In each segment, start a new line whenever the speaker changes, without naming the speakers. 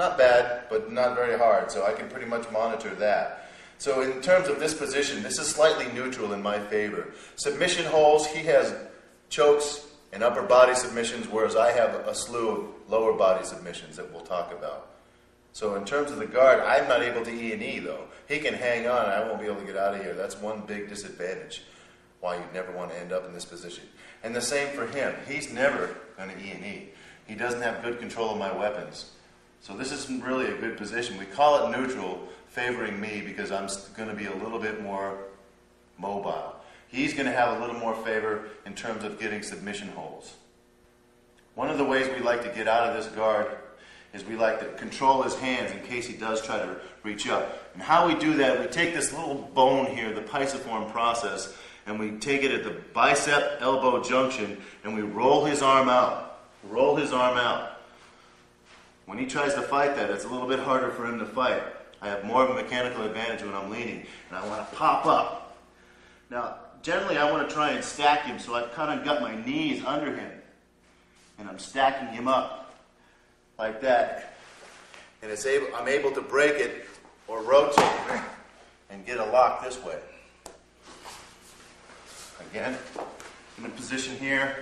not bad, but not very hard, so I can pretty much monitor that. So in terms of this position, this is slightly neutral in my favor. Submission holds, he has chokes and upper body submissions, whereas I have a slew of lower body submissions that we'll talk about. So in terms of the guard, I'm not able to E and E though. He can hang on and I won't be able to get out of here. That's one big disadvantage, why you'd never want to end up in this position. And the same for him. He's never going to E and E. He doesn't have good control of my weapons. So this isn't really a good position. We call it neutral, favoring me because I'm going to be a little bit more mobile. He's going to have a little more favor in terms of getting submission holds. One of the ways we like to get out of this guard is we like to control his hands in case he does try to reach up. And how we do that, we take this little bone here, the pisiform process, and we take it at the bicep-elbow junction, and we roll his arm out. Roll his arm out. When he tries to fight that, it's a little bit harder for him to fight. I have more of a mechanical advantage when I'm leaning, and I want to pop up. Now, generally I want to try and stack him, so I've kind of got my knees under him, and I'm stacking him up like that. And I'm able to break it or rotate and get a lock this way. Again, in a position here.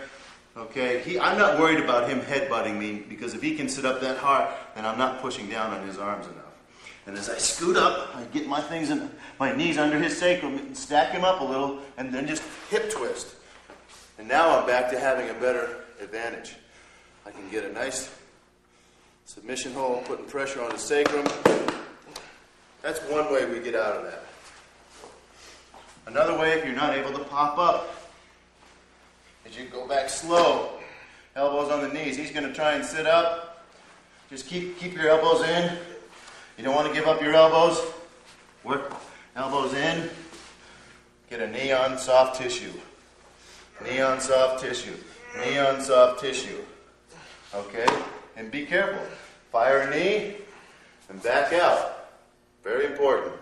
Okay, I'm not worried about him headbutting me because if he can sit up that hard, then I'm not pushing down on his arms enough. And as I scoot up, I get my knees under his sacrum and stack him up a little and then just hip twist. And now I'm back to having a better advantage. I can get a nice submission hold, putting pressure on the sacrum. That's one way we get out of that. Another way, if you're not able to pop up, is you go back slow. Elbows on the knees. He's going to try and sit up. Just keep your elbows in. You don't want to give up your elbows. Work elbows in. Get a knee on soft tissue. Knee on soft tissue. Knee on soft tissue. Okay? And be careful. Fire a knee and back out. Very important.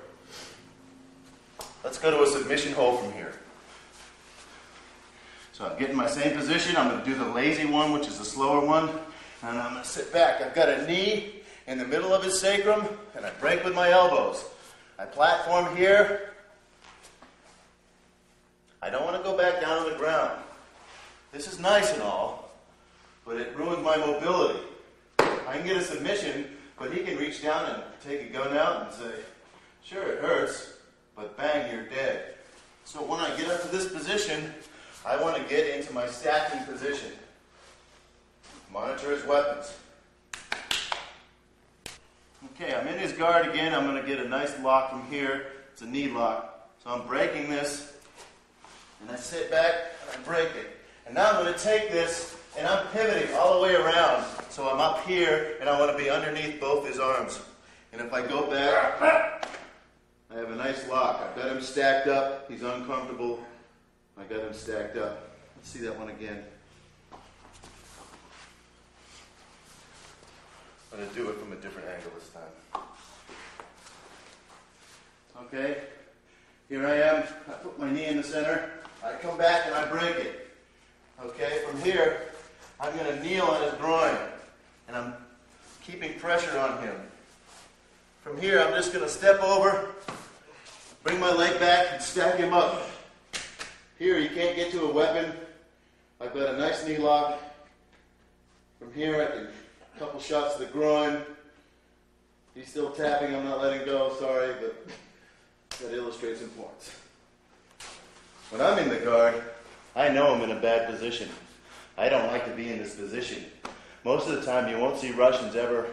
Let's go to a submission hold from here. So I'm getting my same position. I'm going to do the lazy one, which is the slower one. And I'm going to sit back. I've got a knee in the middle of his sacrum, and I break with my elbows. I platform here. I don't want to go back down to the ground. This is nice and all, but it ruins my mobility. I can get a submission, but he can reach down and take a gun out and say, sure, it hurts, but bang, you're dead. So when I get up to this position, I want to get into my stacking position. Monitor his weapons. Okay, I'm in his guard again. I'm going to get a nice lock from here. It's a knee lock. So I'm breaking this, and I sit back, and I break it. And now I'm going to take this, and I'm pivoting all the way around. So I'm up here, and I want to be underneath both his arms. And if I go back, I have a nice lock. I've got him stacked up. He's uncomfortable. I got him stacked up. Let's see that one again. I'm going to do it from a different angle this time. Okay, here I am. I put my knee in the center. I come back and I break it. Okay, from here, I'm going to kneel on his groin. And I'm keeping pressure on him. From here, I'm just going to step over, bring my leg back, and stack him up. Here, you can't get to a weapon. I've got a nice knee lock. From here, I can a couple shots to the groin. He's still tapping. I'm not letting go. Sorry, but that illustrates some points. When I'm in the guard, I know I'm in a bad position. I don't like to be in this position. Most of the time, you won't see Russians ever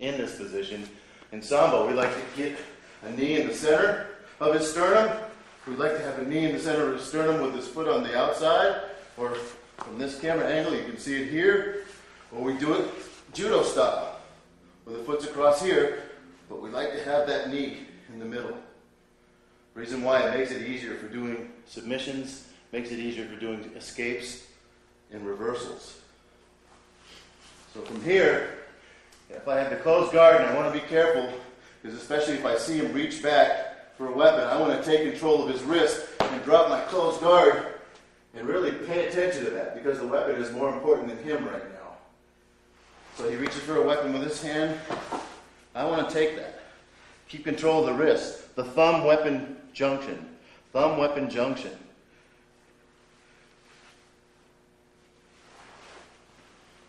in this position. In Sambo, we like to get a knee in the center of his sternum. We'd like to have a knee in the center of his sternum with his foot on the outside, or from this camera angle, you can see it here, or we do it judo style, where the foot's across here, but we like to have that knee in the middle. Reason why it makes it easier for doing submissions, makes it easier for doing escapes and reversals. So from here, if I have the closed guard and I want to be careful, because especially if I see him reach back for a weapon, I want to take control of his wrist and drop my closed guard and really pay attention to that, because the weapon is more important than him right now. So he reaches for a weapon with his hand, I want to take that. Keep control of the wrist. The thumb-weapon junction. Thumb-weapon junction.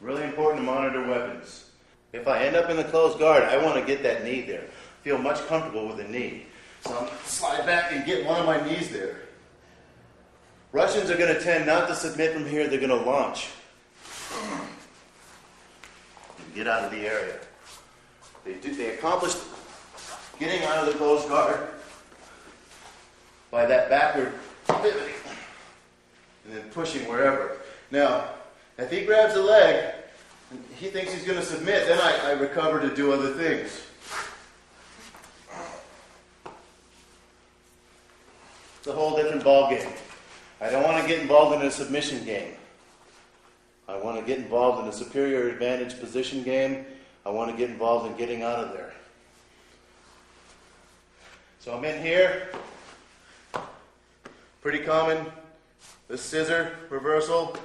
Really important to monitor weapons. If I end up in the closed guard, I want to get that knee there. Feel much comfortable with the knee. So I'm going to slide back and get one of my knees there. Russians are going to tend not to submit from here. They're going to launch. Get out of the area. They accomplished getting out of the closed guard by that backward pivoting and then pushing wherever. Now, if he grabs a leg and he thinks he's going to submit, then I recover to do other things. It's a whole different ball game. I don't want to get involved in a submission game. I want to get involved in a superior advantage position game. I want to get involved in getting out of there. So I'm in here. Pretty common. This scissor reversal.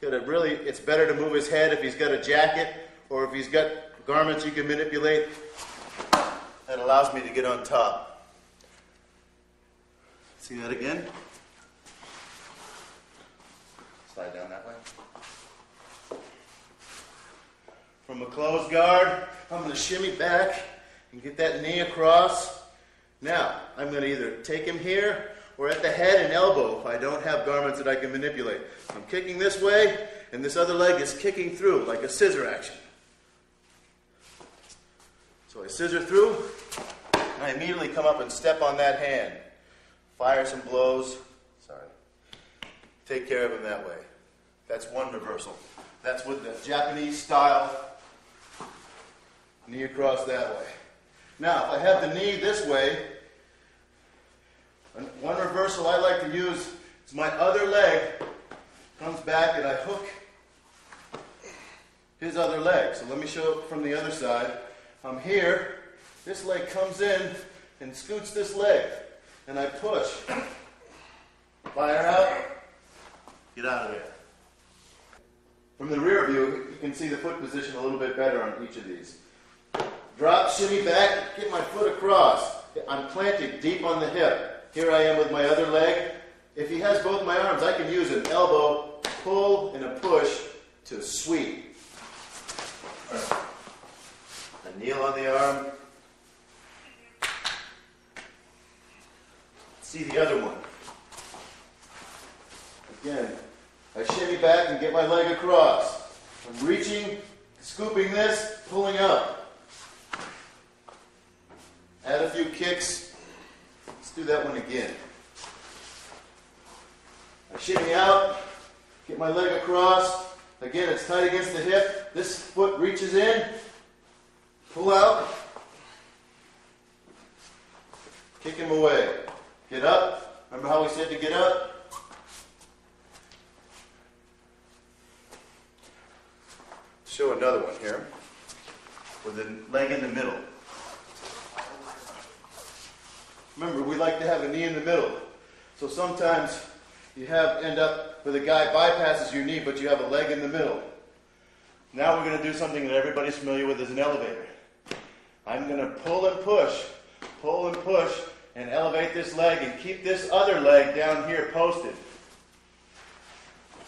It's better to move his head if he's got a jacket or if he's got garments you can manipulate. That allows me to get on top. See that again? Slide down that way. From a closed guard, I'm going to shimmy back and get that knee across. Now, I'm going to either take him here or at the head and elbow if I don't have garments that I can manipulate. I'm kicking this way, and this other leg is kicking through like a scissor action. So I scissor through, and I immediately come up and step on that hand. Fire some blows. Sorry. Take care of him that way. That's one reversal. That's with the Japanese style. Knee across that way. Now, if I have the knee this way, one reversal I like to use is my other leg comes back and I hook his other leg. So let me show it from the other side. I'm here. This leg comes in and scoots this leg. And I push. Fire out. Get out of there. From the rear view, you can see the foot position a little bit better on each of these. Drop, shimmy back, get my foot across. I'm planted deep on the hip. Here I am with my other leg. If he has both my arms, I can use an elbow, pull, and a push to sweep. A kneel on the arm. See the other one. Again, I shimmy back and get my leg across. I'm reaching, scooping this, pulling up. Add a few kicks. Let's do that one again. I shimmy out, get my leg across. Again, it's tight against the hip. This foot reaches in, pull out, kick him away. Get up. Remember how we said to get up? Show another one here with the leg in the middle. Remember, we like to have a knee in the middle. So sometimes you end up where the guy bypasses your knee, but you have a leg in the middle. Now we're going to do something that everybody's familiar with as an elevator. I'm going to pull and push, and elevate this leg and keep this other leg down here posted.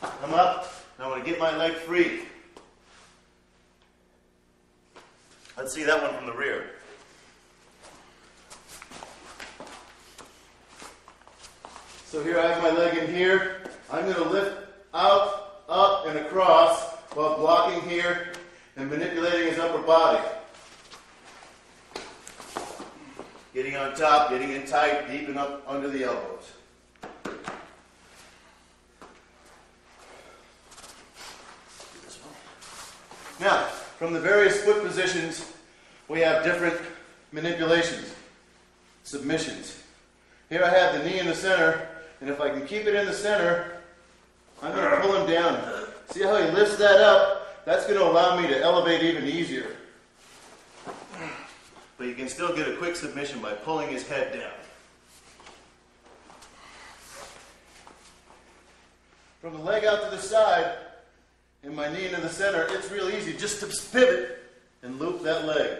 Come up. Now I want to get my leg free. Let's see that one from the rear. So here I have my leg in here. I'm going to lift out, up, and across while blocking here and manipulating his upper body. Getting on top, getting in tight, deep and up under the elbows. Now, from the various foot positions, we have different manipulations, submissions. Here I have the knee in the center, and if I can keep it in the center, I'm going to pull him down. See how he lifts that up? That's going to allow me to elevate even easier. But you can still get a quick submission by pulling his head down. From the leg out to the side, and my knee into the center, it's real easy just to pivot and loop that leg.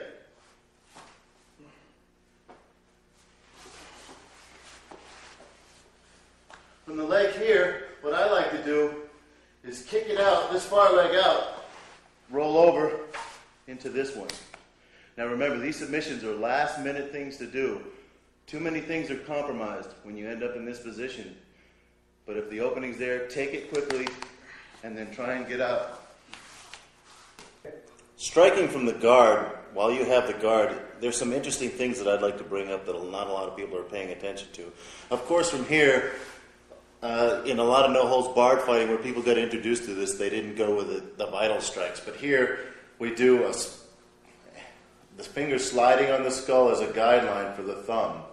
far leg out, roll over into this one. Now remember, these submissions are last minute things to do. Too many things are compromised when you end up in this position. But if the opening's there, take it quickly and then try and get out. Striking from the guard, while you have the guard, there's some interesting things that I'd like to bring up that not a lot of people are paying attention to. Of course, from here, in a lot of no-holds-barred fighting where people got introduced to this, they didn't go with the vital strikes. But here, we do the finger sliding on the skull as a guideline for the thumb.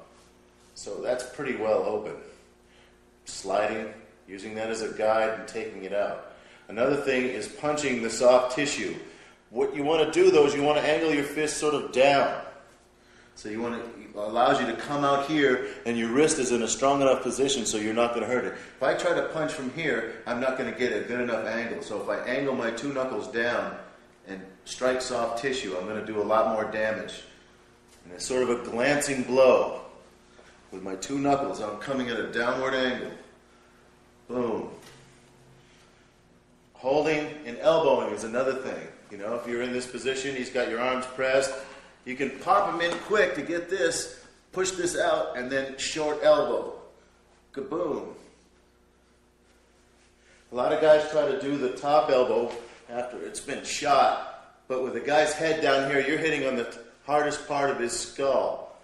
So that's pretty well open. Sliding, using that as a guide and taking it out. Another thing is punching the soft tissue. What you want to do, though, is you want to angle your fist sort of down. So it allows you to come out here, and your wrist is in a strong enough position so you're not going to hurt it. If I try to punch from here, I'm not going to get a good enough angle. So if I angle my two knuckles down and strike soft tissue, I'm going to do a lot more damage. And it's sort of a glancing blow. With my two knuckles, I'm coming at a downward angle. Boom. Holding and elbowing is another thing. You know, if you're in this position, he's got your arms pressed. You can pop him in quick to get this, push this out, and then short elbow. Kaboom. A lot of guys try to do the top elbow after it's been shot, but with the guy's head down here, you're hitting on the hardest part of his skull.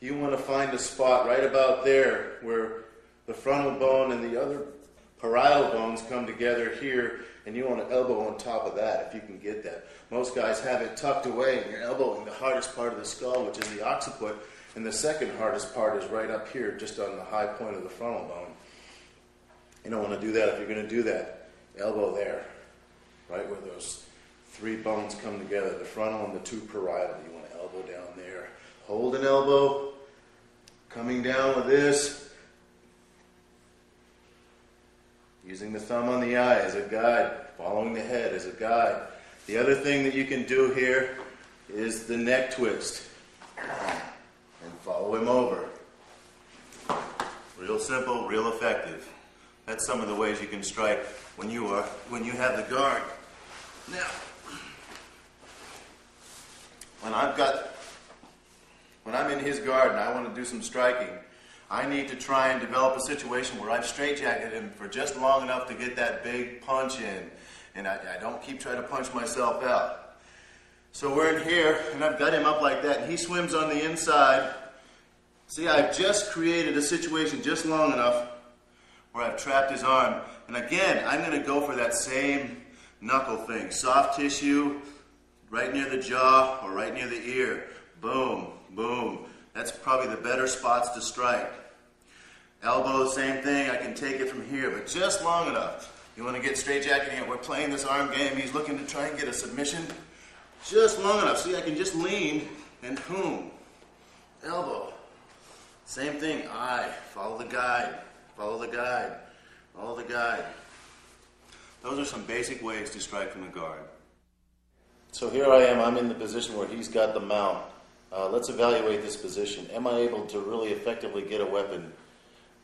You want to find a spot right about there where the frontal bone and the other parietal bones come together here, and you want to elbow on top of that if you can get that. Most guys have it tucked away, and you're elbowing the hardest part of the skull, which is the occiput, and the second hardest part is right up here, just on the high point of the frontal bone. You don't want to do that. If you're going to do that, elbow there, right where those three bones come together, the frontal and the two parietal. You want to elbow down there. Hold an elbow, coming down with this, using the thumb on the eye as a guide, following the head as a guide. The other thing that you can do here is the neck twist, and follow him over. Real simple, real effective. That's some of the ways you can strike when you have the guard. Now, when I'm in his guard and I want to do some striking, I need to try and develop a situation where I've straitjacketed him for just long enough to get that big punch in, and I don't keep trying to punch myself out. So we're in here, and I've got him up like that, and he swims on the inside. See, I've just created a situation just long enough where I've trapped his arm. And again, I'm going to go for that same knuckle thing. Soft tissue, right near the jaw or right near the ear. Boom, boom. That's probably the better spots to strike. Elbow, same thing. I can take it from here, but just long enough. You want to get straitjacketed here. We're playing this arm game. He's looking to try and get a submission. Just long enough. See, I can just lean and boom. Elbow. Same thing. Eye. Follow the guide. Follow the guide. Follow the guide. Those are some basic ways to strike from the guard. So here I am. I'm in the position where he's got the mount. Let's evaluate this position. Am I able to really effectively get a weapon?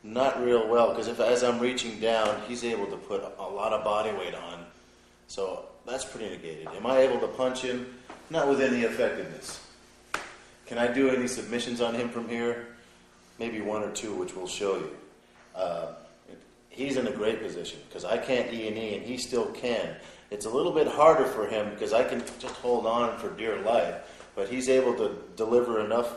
Not real well, because as I'm reaching down, he's able to put a lot of body weight on. So that's pretty negated. Am I able to punch him? Not with any effectiveness. Can I do any submissions on him from here? Maybe one or two, which we'll show you. He's in a great position, because I can't E&E, and he still can. It's a little bit harder for him, because I can just hold on for dear life. But he's able to deliver enough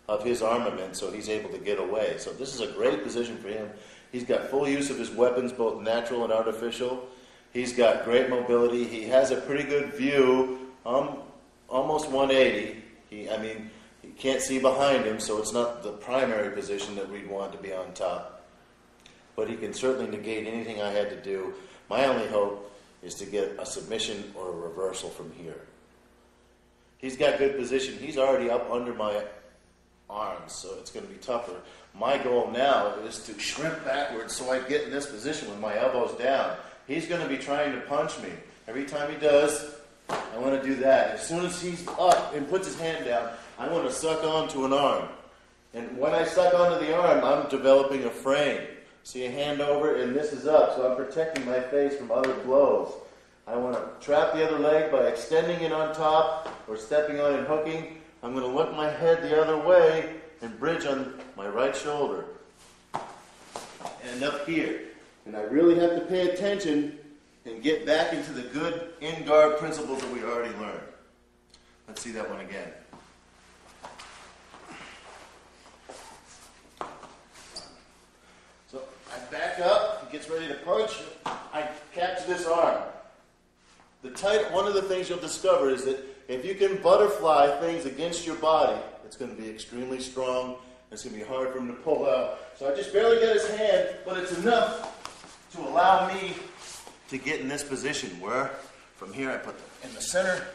of his armament so he's able to get away. So this is a great position for him. He's got full use of his weapons, both natural and artificial. He's got great mobility. He has a pretty good view, almost 180. He can't see behind him, so it's not the primary position that we'd want to be on top. But he can certainly negate anything I had to do. My only hope is to get a submission or a reversal from here. He's got good position. He's already up under my arms, so it's going to be tougher. My goal now is to shrimp backwards so I get in this position with my elbows down. He's going to be trying to punch me. Every time he does, I want to do that. As soon as he's up and puts his hand down, I want to suck onto an arm. And when I suck onto the arm, I'm developing a frame. See, a hand over, and this is up, so I'm protecting my face from other blows. I want to trap the other leg by extending it on top or stepping on it and hooking. I'm going to look my head the other way and bridge on my right shoulder. And up here. And I really have to pay attention and get back into the good in-guard principles that we already learned. Let's see that one again. So I back up, he gets ready to punch, I catch this arm. One of the things you'll discover is that if you can butterfly things against your body, it's going to be extremely strong. It's going to be hard for him to pull out. So I just barely get his hand, but it's enough to allow me to get in this position where from here I put in the center,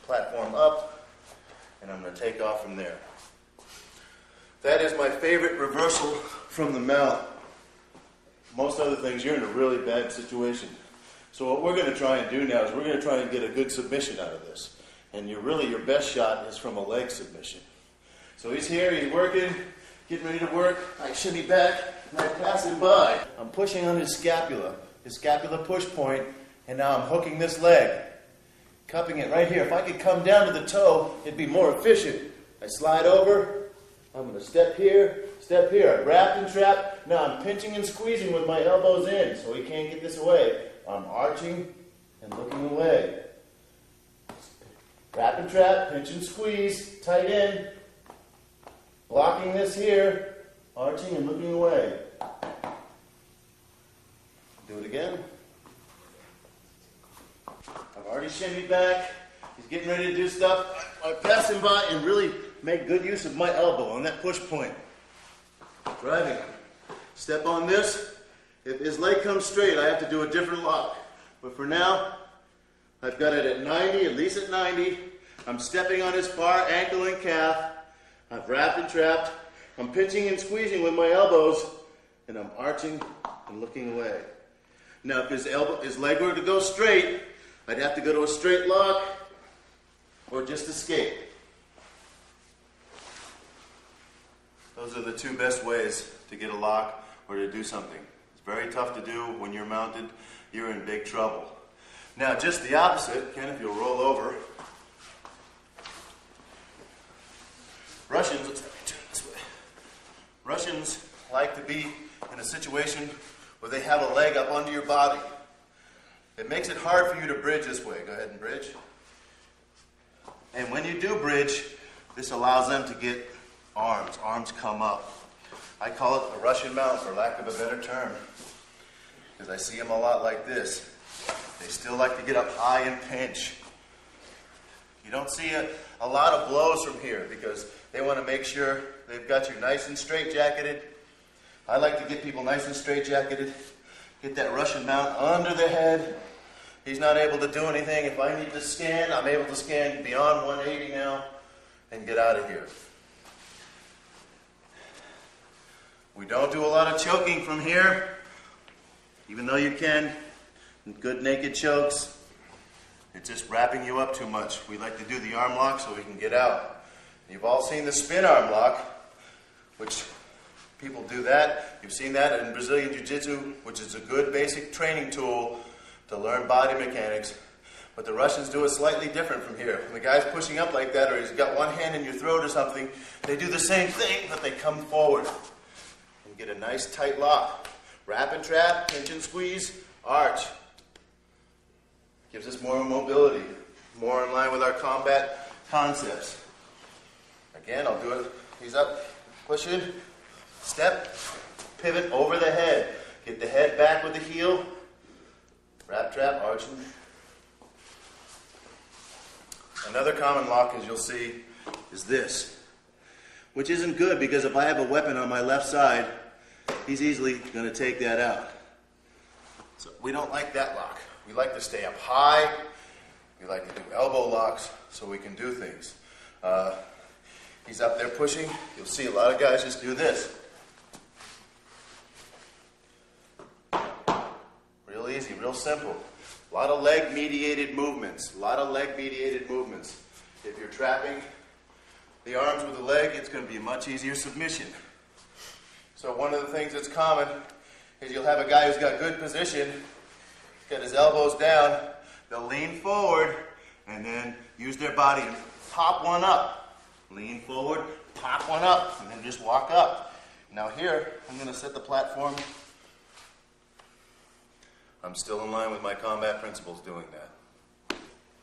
platform up, and I'm going to take off from there. That is my favorite reversal from the mount. Most other things, you're in a really bad situation. So what we're going to try and do now is we're going to try and get a good submission out of this. And your best shot is from a leg submission. So he's here, he's working, getting ready to work. I shimmy back, and I pass him by. I'm pushing on his scapula push point, and now I'm hooking this leg, cupping it right here. If I could come down to the toe, it'd be more efficient. I slide over, I'm going to step here, I wrap and trap. Now I'm pinching and squeezing with my elbows in, so he can't get this away. I'm arching and looking away. Wrap and trap, pinch and squeeze, tight in. Blocking this here, arching and looking away. Do it again. I've already shimmied back. He's getting ready to do stuff. I pass him by and really make good use of my elbow on that push point. Driving. Step on this. If his leg comes straight, I have to do a different lock. But for now, I've got it at 90, at least at 90. I'm stepping on his far ankle and calf. I've wrapped and trapped. I'm pinching and squeezing with my elbows, and I'm arching and looking away. Now, if his leg were to go straight, I'd have to go to a straight lock or just escape. Those are the two best ways to get a lock or to do something. It's very tough to do when you're mounted. You're in big trouble. Now, just the opposite. Ken, if you'll roll over. Russians, let's have you turn this way. Russians like to be in a situation where they have a leg up under your body. It makes it hard for you to bridge this way. Go ahead and bridge. And when you do bridge, this allows them to get arms. Arms come up. I call it the Russian mount, for lack of a better term, because I see them a lot like this. They still like to get up high and pinch. You don't see a lot of blows from here because they want to make sure they've got you nice and straight jacketed. I like to get people nice and straight jacketed. Get that Russian mount under the head. He's not able to do anything. If I need to scan, I'm able to scan beyond 180 now and get out of here. We don't do a lot of choking from here, even though you can. Good naked chokes. It's just wrapping you up too much. We like to do the arm lock so we can get out. You've all seen the spin arm lock, which people do that. You've seen that in Brazilian Jiu-Jitsu, which is a good basic training tool to learn body mechanics. But the Russians do it slightly different from here. When the guy's pushing up like that, or he's got one hand in your throat or something, they do the same thing, but they come forward and get a nice tight lock. Wrap and trap, pinch and squeeze, arch. Gives us more mobility, more in line with our combat concepts. Again, I'll do it. He's up, push in, step, pivot over the head. Get the head back with the heel. Wrap, trap, arching. Another common lock, as you'll see, is this, which isn't good because if I have a weapon on my left side, he's easily going to take that out. So we don't like that lock. We like to stay up high. We like to do elbow locks so we can do things. He's up there pushing. You'll see a lot of guys just do this. Real easy, real simple. A lot of leg-mediated movements. If you're trapping the arms with the leg, it's going to be a much easier submission. So one of the things that's common is you'll have a guy who's got good position, got his elbows down, They'll lean forward and then use their body and pop one up. Lean forward, pop one up, and then just walk up. Now here, I'm going to set the platform. I'm still in line with my combat principles doing that.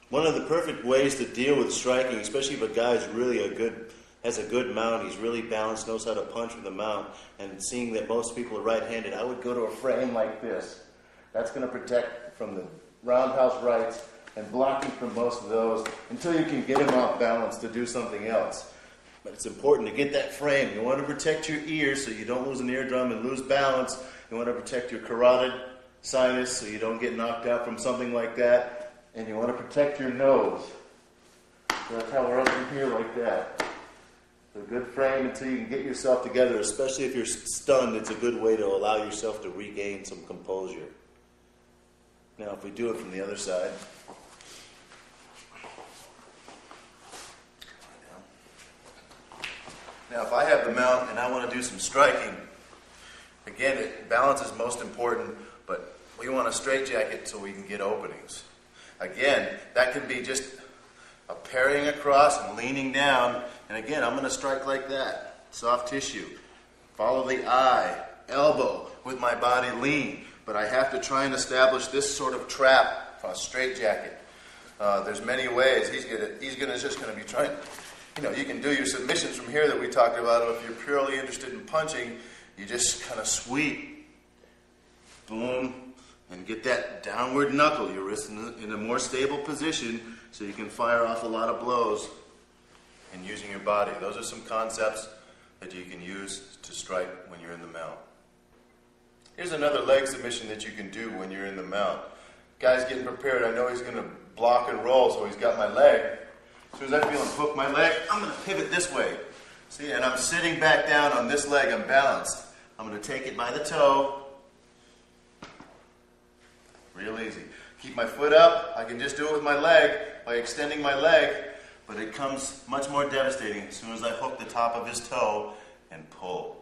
One of the perfect ways to deal with striking, especially if a guy's really has a good mount, he's really balanced, knows how to punch with the mount, and seeing that most people are right-handed, I would go to a frame like this. That's going to protect from the roundhouse rights and blocking from most of those until you can get him off balance to do something else. But it's important to get that frame. You want to protect your ears so you don't lose an eardrum and lose balance. You want to protect your carotid sinus so you don't get knocked out from something like that. And you want to protect your nose. So that's how we're up in here like that. It's a good frame until you can get yourself together, especially if you're stunned. It's a good way to allow yourself to regain some composure. Now, if we do it from the other side. Now, if I have the mount and I want to do some striking, again, balance is most important, but we want a straitjacket so we can get openings. Again, that can be just a parrying across and leaning down. And again, I'm going to strike like that. Soft tissue. Follow the eye, elbow with my body lean. But I have to try and establish this sort of trap, a straitjacket. There's many ways. He's just going to be trying. You can do your submissions from here that we talked about. If you're purely interested in punching, you just kind of sweep, boom, and get that downward knuckle, your wrist in a more stable position so you can fire off a lot of blows and using your body. Those are some concepts that you can use to strike when you're in the mount. Here's another leg submission that you can do when you're in the mount. Guy's getting prepared. I know he's going to block and roll, so he's got my leg. As soon as I feel him hook my leg, I'm going to pivot this way. See, and I'm sitting back down on this leg. I'm balanced. I'm going to take it by the toe. Real easy. Keep my foot up. I can just do it with my leg by extending my leg, but it comes much more devastating as soon as I hook the top of his toe and pull.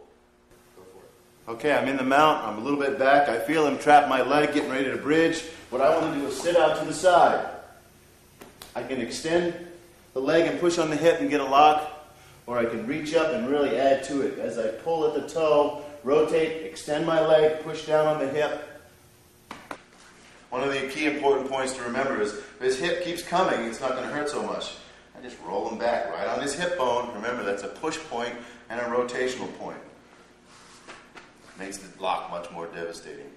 Okay, I'm in the mount. I'm a little bit back. I feel him trap my leg, getting ready to bridge. What I want to do is sit out to the side. I can extend the leg and push on the hip and get a lock, or I can reach up and really add to it. As I pull at the toe, rotate, extend my leg, push down on the hip. One of the key important points to remember is if his hip keeps coming, it's not going to hurt so much. I just roll him back right on his hip bone. Remember, that's a push point and a rotational point. Makes the block much more devastating.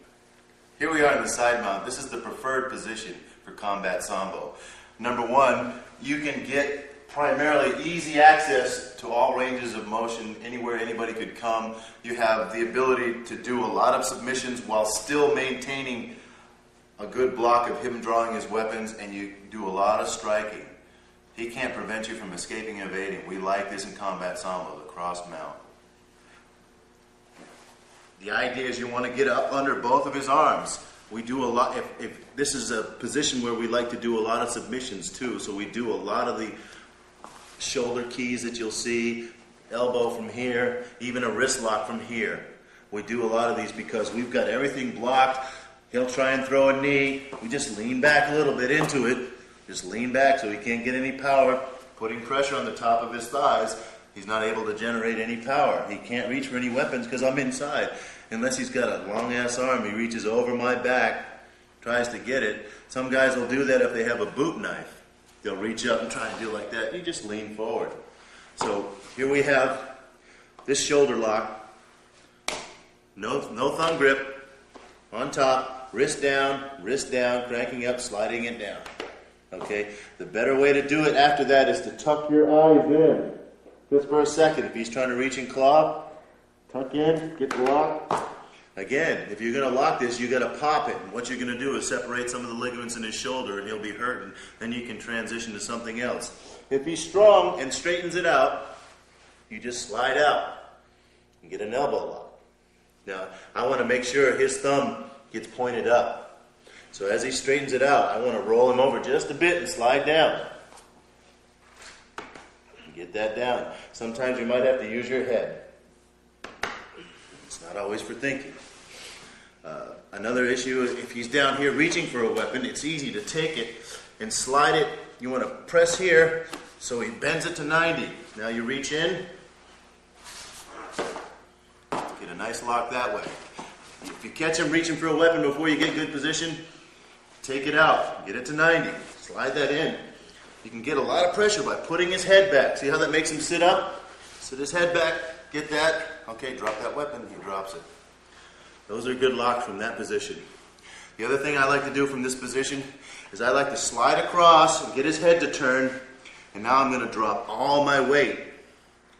Here we are in the side mount. This is the preferred position for combat sambo. Number one, you can get primarily easy access to all ranges of motion, anywhere anybody could come. You have the ability to do a lot of submissions while still maintaining a good block of him drawing his weapons, and you do a lot of striking. He can't prevent you from escaping and evading. We like this in combat sambo, the cross mount. The idea is you want to get up under both of his arms. We do a lot, if this is a position where we like to do a lot of submissions too, so we do a lot of the shoulder keys that you'll see, elbow from here, even a wrist lock from here. We do a lot of these because we've got everything blocked. He'll try and throw a knee. We just lean back a little bit into it. Just lean back so he can't get any power, putting pressure on the top of his thighs. He's not able to generate any power. He can't reach for any weapons because I'm inside. Unless he's got a long-ass arm, he reaches over my back, tries to get it. Some guys will do that if they have a boot knife. They'll reach up and try and do like that. You just lean forward. So here we have this shoulder lock. No thumb grip. On top, wrist down, cranking up, sliding it down. Okay? The better way to do it after that is to tuck your eyes in. Just for a second. If he's trying to reach and claw, tuck in, get the lock. Again, if you're going to lock this, you got to pop it. And what you're going to do is separate some of the ligaments in his shoulder, and he'll be hurt, and then you can transition to something else. If he's strong and straightens it out, you just slide out and get an elbow lock. Now, I want to make sure his thumb gets pointed up. So as he straightens it out, I want to roll him over just a bit and slide down. Get that down. Sometimes you might have to use your head. It's not always for thinking. Another issue, if he's down here reaching for a weapon, it's easy to take it and slide it. You want to press here so he bends it to 90. Now you reach in, get a nice lock that way. If you catch him reaching for a weapon before you get good position, take it out, get it to 90, slide that in. You can get a lot of pressure by putting his head back. See how that makes him sit up? Sit his head back, get that. Okay, drop that weapon, he drops it. Those are good locks from that position. The other thing I like to do from this position is I like to slide across and get his head to turn, and now I'm going to drop all my weight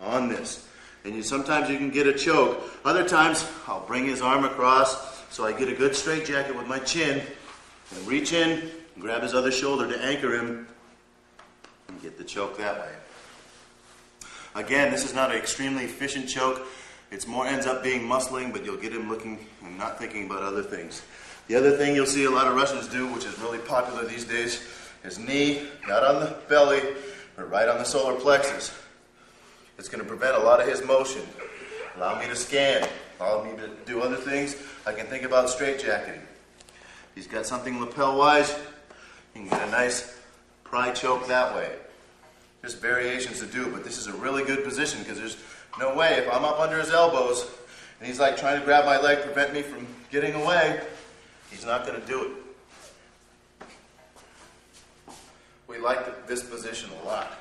on this. And sometimes you can get a choke. Other times I'll bring his arm across so I get a good straight jacket with my chin and reach in and grab his other shoulder to anchor him and get the choke that way. Again, this is not an extremely efficient choke. It more ends up being muscling, but you'll get him looking and not thinking about other things. The other thing you'll see a lot of wrestlers do, which is really popular these days, is knee, not on the belly, but right on the solar plexus. It's going to prevent a lot of his motion. Allow me to scan, allow me to do other things. I can think about straitjacketing. If he's got something lapel-wise, you can get a nice pry choke that way. Just variations to do, but this is a really good position because there's no way, if I'm up under his elbows and he's like trying to grab my leg, prevent me from getting away, he's not going to do it. We like this position a lot.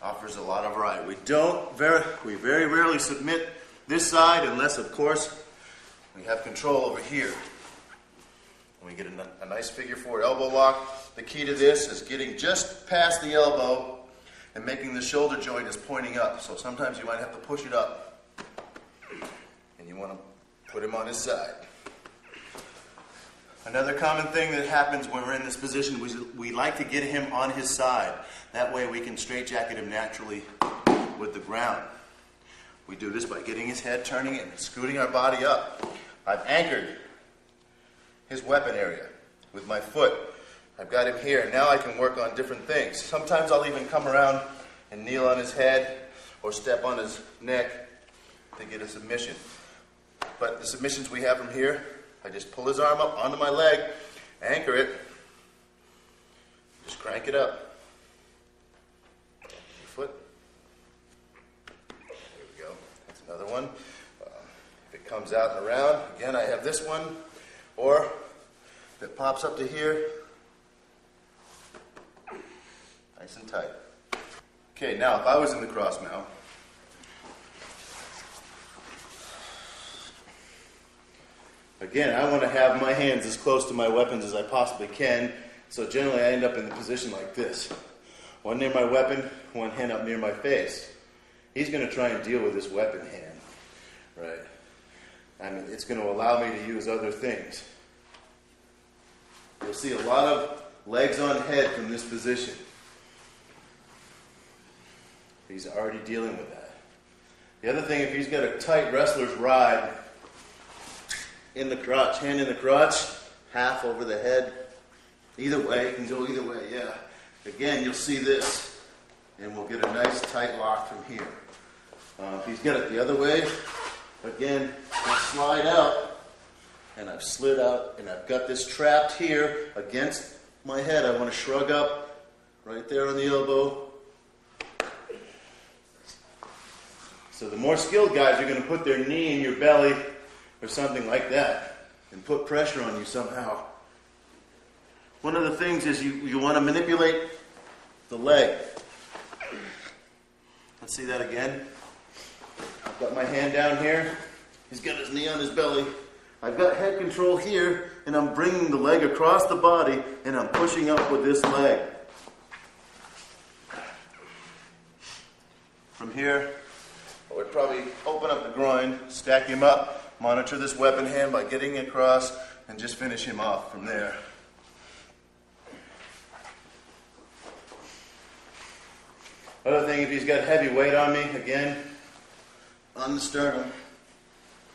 Offers a lot of variety. We very rarely submit this side unless, of course, we have control over here. And we get a nice figure four elbow lock. The key to this is getting just past the elbow and making the shoulder joint is pointing up. So sometimes you might have to push it up. And you want to put him on his side. Another common thing that happens when we're in this position, we like to get him on his side. That way we can straitjacket him naturally with the ground. We do this by getting his head, turning it, and scooting our body up. I've anchored his weapon area with my foot. I've got him here, and now I can work on different things. Sometimes I'll even come around and kneel on his head or step on his neck to get a submission. But the submissions we have from here, I just pull his arm up onto my leg, anchor it, just crank it up. Your foot. There we go. That's another one. If it comes out and around, again, I have this one. Or if it pops up to here, nice and tight. Okay, now if I was in the cross mount, again, I want to have my hands as close to my weapons as I possibly can, so generally I end up in the position like this. One near my weapon, one hand up near my face. He's going to try and deal with this weapon hand, right? I mean, it's going to allow me to use other things. You'll see a lot of legs on head from this position. He's already dealing with that. The other thing, if he's got a tight wrestler's ride, in the crotch, hand in the crotch, half over the head. Either way, it can go either way, yeah. Again, you'll see this, and we'll get a nice tight lock from here. If he's got it the other way, again, I'll slide out, and I've slid out, and I've got this trapped here against my head. I want to shrug up right there on the elbow. So the more skilled guys are going to put their knee in your belly or something like that and put pressure on you somehow. One of the things is you want to manipulate the leg. Let's see that again. I've got my hand down here. He's got his knee on his belly. I've got head control here, and I'm bringing the leg across the body, and I'm pushing up with this leg. From here, I would probably open up the groin, stack him up, monitor this weapon hand by getting across, and just finish him off from there. Other thing, if he's got heavy weight on me, again, on the sternum,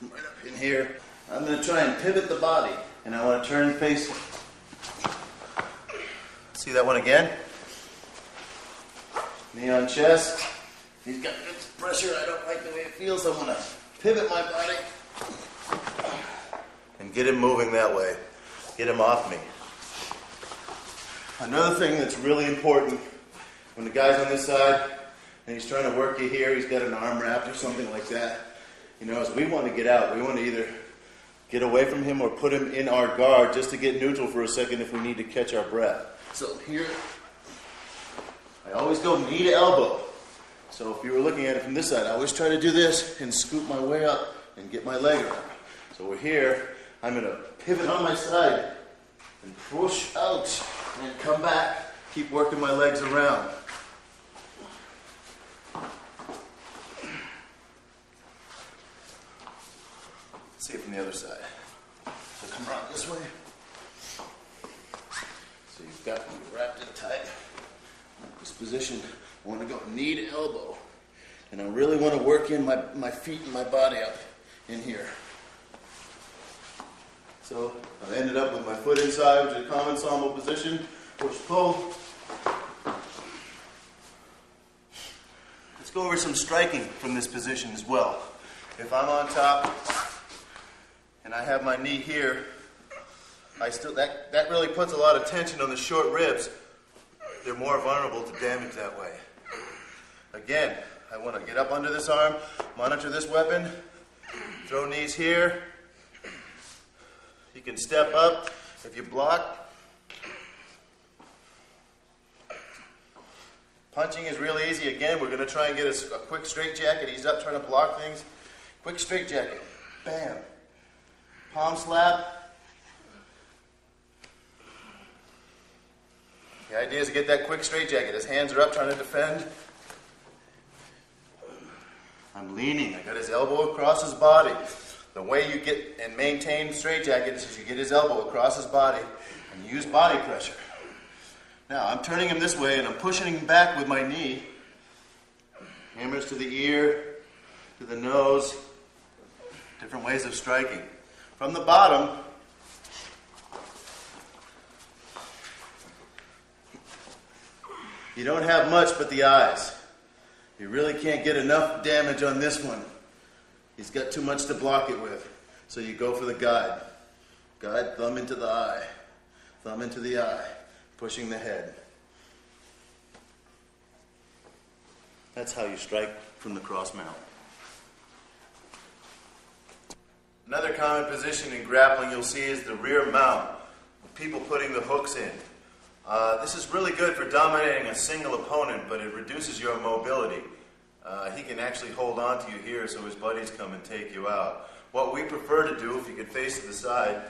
right up in here, I'm going to try and pivot the body, and I want to turn face. See that one again? Knee on chest. He's got good pressure. I don't like the way it feels. I want to pivot my body and get him moving that way. Get him off me. Another thing that's really important when the guy's on this side and he's trying to work you here, he's got an arm wrapped or something like that, you know, is we want to get out. We want to either get away from him or put him in our guard just to get neutral for a second if we need to catch our breath. So here, I always go knee to elbow. So if you were looking at it from this side, I always try to do this and scoop my way up and get my leg around. So we're here, I'm going to pivot on my side and push out and come back, keep working my legs around. See it from the other side. So come around this way. So you've got me wrapped in tight. This position, I want to go knee to elbow. And I really want to work in my feet and my body up in here. So I've ended up with my foot inside, which is a common SAMBO position. Push, pull. Let's go over some striking from this position as well. If I'm on top and I have my knee here, that really puts a lot of tension on the short ribs. They're more vulnerable to damage that way. Again, I want to get up under this arm, monitor this weapon, throw knees here. You can step up if you block. Punching is really easy. Again, we're going to try and get a quick straight jacket. He's up trying to block things. Quick straight jacket. Bam. Palm slap. The idea is to get that quick straight jacket. His hands are up trying to defend. I'm leaning. I got his elbow across his body. The way you get and maintain straight jacket is you get his elbow across his body and use body pressure. Now I'm turning him this way and I'm pushing him back with my knee. Hammers to the ear, to the nose. Different ways of striking. From the bottom, you don't have much but the eyes. You really can't get enough damage on this one. He's got too much to block it with. So you go for the guide. Guide, thumb into the eye. Thumb into the eye. Pushing the head. That's how you strike from the cross mount. Another common position in grappling you'll see is the rear mount. People putting the hooks in. This is really good for dominating a single opponent, but it reduces your mobility. He can actually hold on to you here so his buddies come and take you out. What we prefer to do, if you could face to the side,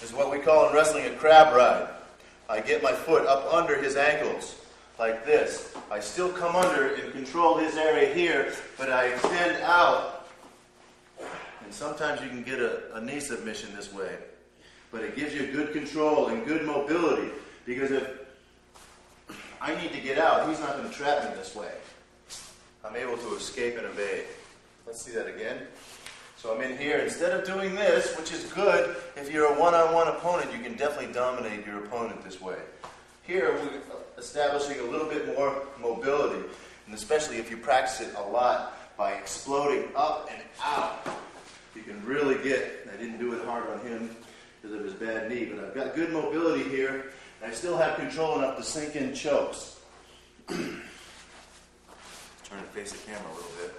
is what we call in wrestling a crab ride. I get my foot up under his ankles, like this. I still come under and control his area here, but I extend out. And sometimes you can get a knee submission this way. But it gives you good control and good mobility, because if I need to get out, he's not going to trap me this way. I'm able to escape and evade. Let's see that again. So I'm in here. Instead of doing this, which is good, if you're a one-on-one opponent, you can definitely dominate your opponent this way. Here, we're establishing a little bit more mobility, and especially if you practice it a lot by exploding up and out, you can really get, I didn't do it hard on him because of his bad knee, but I've got good mobility here, and I still have control enough to sink in chokes. Turn and face the camera a little bit.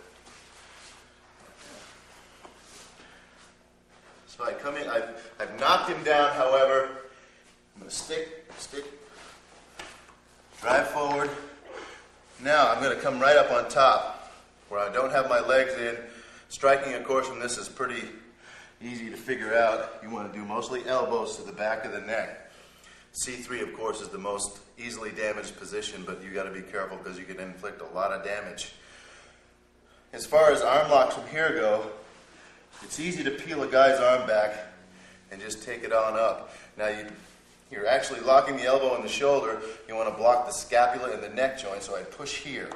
So I come in, I've knocked him down, however. I'm going to stick, drive forward. Now I'm going to come right up on top where I don't have my legs in. Striking, of course, from this is pretty easy to figure out. You want to do mostly elbows to the back of the neck. C3, of course, is the most easily damaged position, but you got to be careful because you can inflict a lot of damage. As far as arm locks from here go, it's easy to peel a guy's arm back and just take it on up. Now you're actually locking the elbow and the shoulder. You want to block the scapula and the neck joint, so I push here.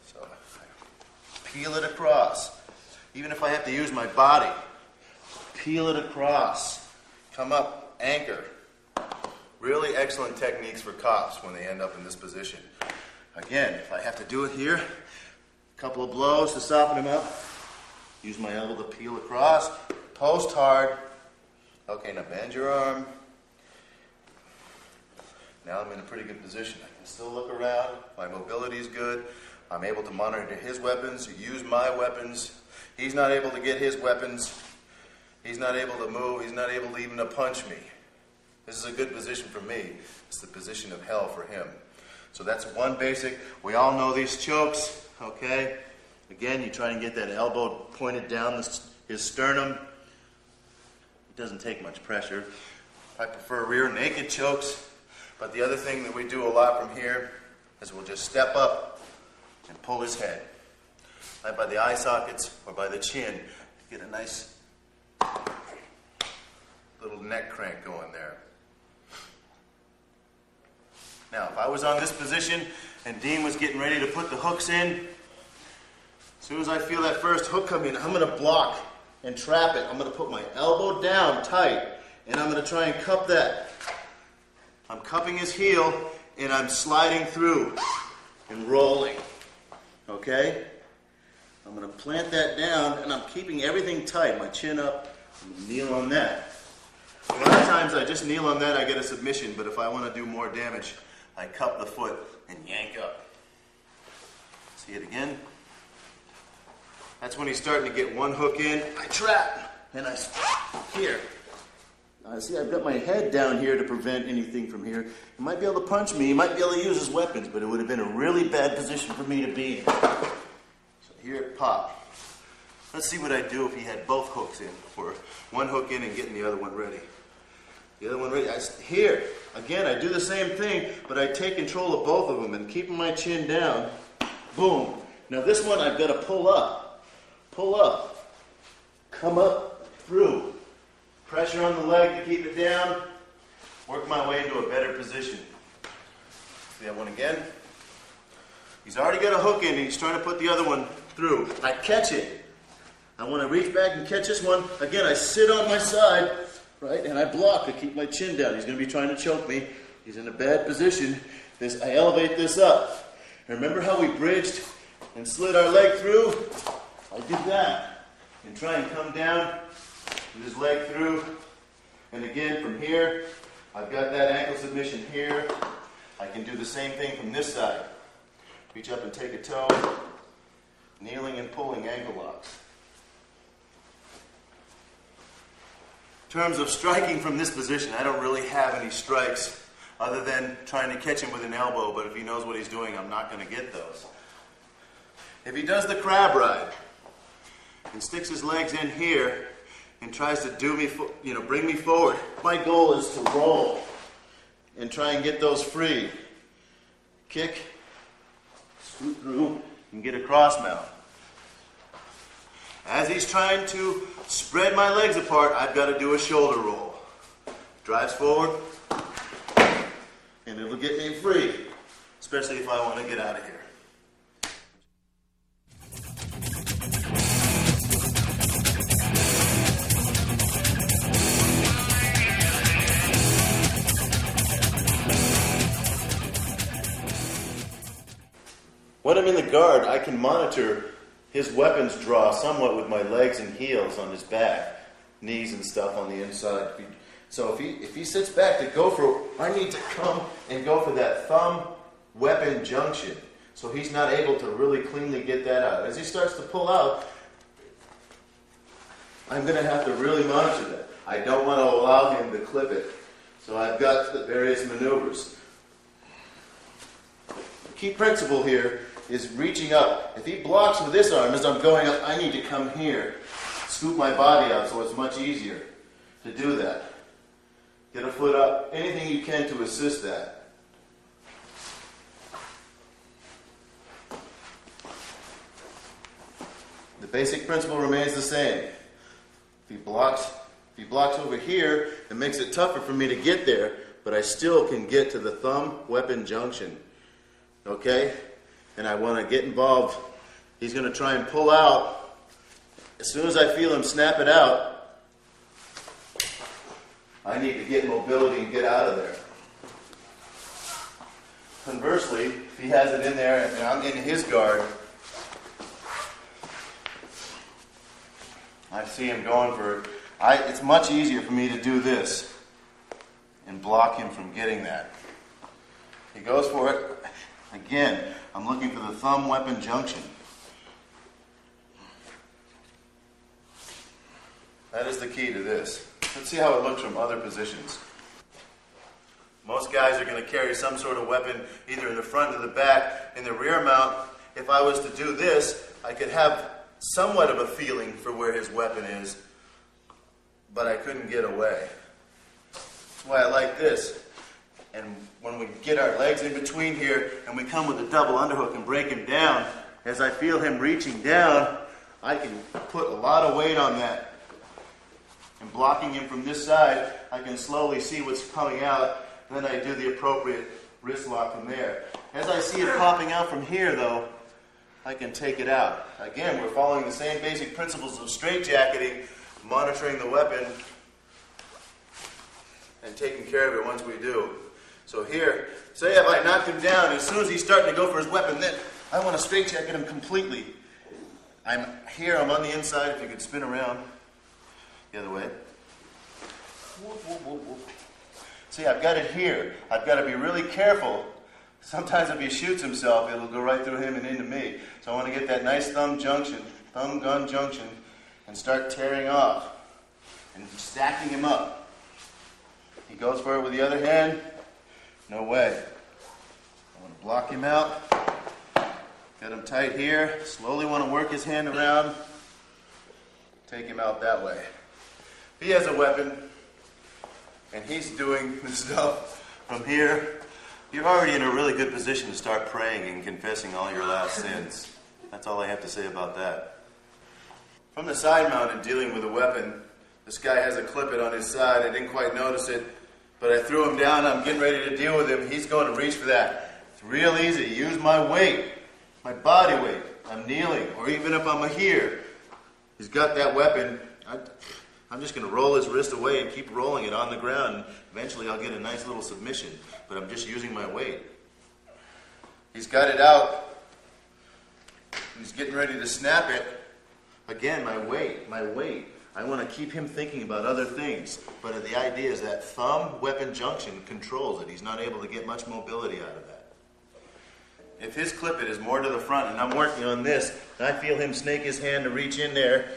So I peel it across. Even if I have to use my body, peel it across. Come up, anchor. Really excellent techniques for cops when they end up in this position. Again, if I have to do it here, a couple of blows to soften him up. Use my elbow to peel across, post hard. Okay, now bend your arm. Now I'm in a pretty good position. I can still look around. My mobility is good. I'm able to monitor his weapons, use my weapons. He's not able to get his weapons. He's not able to move. He's not able to even to punch me. This is a good position for me. It's the position of hell for him. So that's one basic. We all know these chokes, okay? Again, you try and get that elbow pointed down his sternum. It doesn't take much pressure. I prefer rear naked chokes. But the other thing that we do a lot from here is we'll just step up and pull his head. Right by the eye sockets or by the chin. Get a nice little neck crank going there. Now, if I was on this position and Dean was getting ready to put the hooks in, as soon as I feel that first hook come in, I'm going to block and trap it. I'm going to put my elbow down tight, and I'm going to try and cup that. I'm cupping his heel, and I'm sliding through and rolling. Okay? I'm going to plant that down, and I'm keeping everything tight. My chin up, I'm going to kneel on that. A lot of times I just kneel on that, I get a submission, but if I want to do more damage, I cup the foot and yank up. See it again? That's when he's starting to get one hook in. I trap, and I here. See, I've got my head down here to prevent anything from here. He might be able to punch me. He might be able to use his weapons, but it would have been a really bad position for me to be in. So here it popped. Let's see what I'd do if he had both hooks in, or one hook in and getting the other one ready. The other one ready. Here, again, I do the same thing, but I take control of both of them and keeping my chin down. Boom. Now this one I've got to pull up. Pull up. Come up through. Pressure on the leg to keep it down. Work my way into a better position. See that one again? He's already got a hook in and he's trying to put the other one through. I catch it. I want to reach back and catch this one. Again, I sit on my side, right, and I block to keep my chin down. He's going to be trying to choke me. He's in a bad position. I elevate this up. And remember how we bridged and slid our leg through? I did that. And try and come down with his leg through. And again, from here, I've got that ankle submission here. I can do the same thing from this side. Reach up and take a toe. Kneeling and pulling ankle locks. In terms of striking from this position, I don't really have any strikes other than trying to catch him with an elbow, but if he knows what he's doing, I'm not going to get those. If he does the crab ride and sticks his legs in here and tries to bring me forward, my goal is to roll and try and get those free. Kick, scoot through, and get a cross mount. As he's trying to spread my legs apart, I've got to do a shoulder roll. Drives forward, and it'll get me free, especially if I want to get out of here. When I'm in the guard, I can monitor his weapons draw somewhat with my legs and heels on his back, knees and stuff on the inside. So if he sits back to go for, I need to come and go for that thumb weapon junction. So he's not able to really cleanly get that out. As he starts to pull out, I'm going to have to really monitor that. I don't want to allow him to clip it. So I've got the various maneuvers. The key principle here is reaching up. If he blocks with this arm as I'm going up, I need to come here. Scoop my body out so it's much easier to do that. Get a foot up, anything you can to assist that. The basic principle remains the same. If he blocks over here, it makes it tougher for me to get there, but I still can get to the thumb weapon junction. Okay? And I want to get involved. He's going to try and pull out. As soon as I feel him snap it out, I need to get mobility and get out of there. Conversely, if he has it in there and I'm in his guard, I see him going for It's much easier for me to do this and block him from getting that. He goes for it. Again, I'm looking for the thumb weapon junction. That is the key to this. Let's see how it looks from other positions. Most guys are going to carry some sort of weapon either in the front or the back. In the rear mount, if I was to do this, I could have somewhat of a feeling for where his weapon is, but I couldn't get away. That's why I like this. And when we get our legs in between here and we come with a double underhook and break him down, as I feel him reaching down, I can put a lot of weight on that. And blocking him from this side, I can slowly see what's coming out, and then I do the appropriate wrist lock from there. As I see it popping out from here, though, I can take it out. Again, we're following the same basic principles of straitjacketing, monitoring the weapon, and taking care of it once we do. So here, say if I knocked him down, as soon as he's starting to go for his weapon, then I want to straitjacket him completely. I'm here, I'm on the inside, if you could spin around the other way. Whoop, whoop, whoop, whoop. See, I've got it here. I've got to be really careful. Sometimes if he shoots himself, it'll go right through him and into me. So I want to get that nice thumb gun junction, and start tearing off and stacking him up. He goes for it with the other hand. No way. I want to block him out. Get him tight here. Slowly want to work his hand around. Take him out that way. If he has a weapon, and he's doing the stuff from here, you're already in a really good position to start praying and confessing all your last sins. That's all I have to say about that. From the side mount and dealing with a weapon, this guy has a clip-it on his side. I didn't quite notice it, but I threw him down. I'm getting ready to deal with him. He's going to reach for that. It's real easy. Use my weight, my body weight. I'm kneeling, or even if I'm here, he's got that weapon. I'm just going to roll his wrist away and keep rolling it on the ground. Eventually I'll get a nice little submission, but I'm just using my weight. He's got it out. He's getting ready to snap it. Again, my weight. I want to keep him thinking about other things, but the idea is that thumb weapon junction controls it. He's not able to get much mobility out of that. If his clip-it is more to the front and I'm working on this, and I feel him snake his hand to reach in there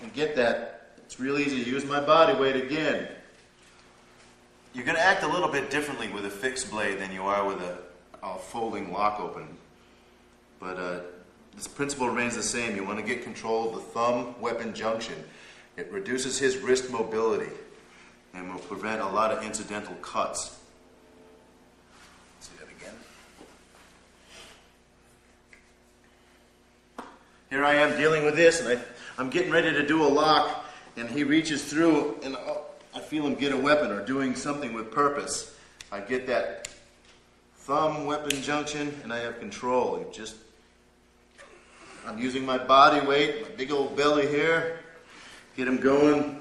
and get that, it's real easy to use my body weight again. You're going to act a little bit differently with a fixed blade than you are with a folding lock open. But this principle remains the same. You want to get control of the thumb weapon junction. It reduces his wrist mobility and will prevent a lot of incidental cuts. Let's see that again. Here I am dealing with this, and I'm getting ready to do a lock. And he reaches through, and I feel him get a weapon or doing something with purpose. I get that thumb weapon junction, and I have control. I'm using my body weight, my big old belly here. Get him going.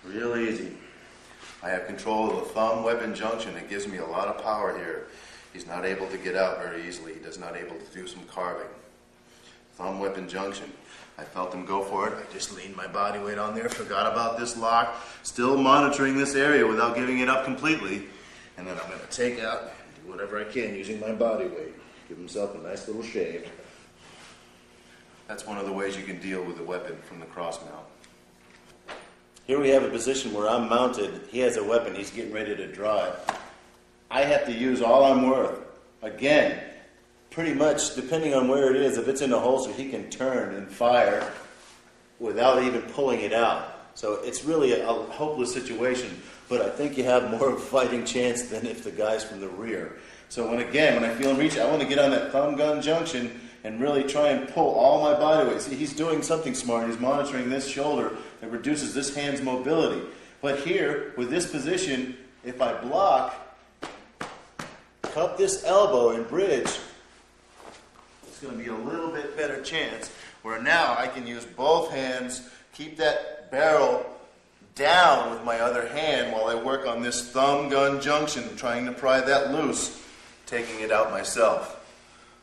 Real easy. I have control of the thumb weapon junction. It gives me a lot of power here. He's not able to get out very easily. He does not able to do some carving. Thumb weapon junction. I felt him go for it. I just leaned my body weight on there, forgot about this lock, still monitoring this area without giving it up completely. And then I'm going to take out and do whatever I can using my body weight. Give himself a nice little shave. That's one of the ways you can deal with a weapon from the cross mount. Here we have a position where I'm mounted. He has a weapon. He's getting ready to draw it. I have to use all I'm worth. Again, pretty much, depending on where it is, if it's in the holster, he can turn and fire without even pulling it out. So it's really a hopeless situation, but I think you have more of a fighting chance than if the guy's from the rear. So when I feel him reach, I want to get on that thumb gun junction and really try and pull all my body weight. See, he's doing something smart. He's monitoring this shoulder that reduces this hand's mobility. But here, with this position, if I block, cup this elbow and bridge, it's going to be a little bit better chance where now I can use both hands, keep that barrel down with my other hand while I work on this thumb gun junction, trying to pry that loose, taking it out myself.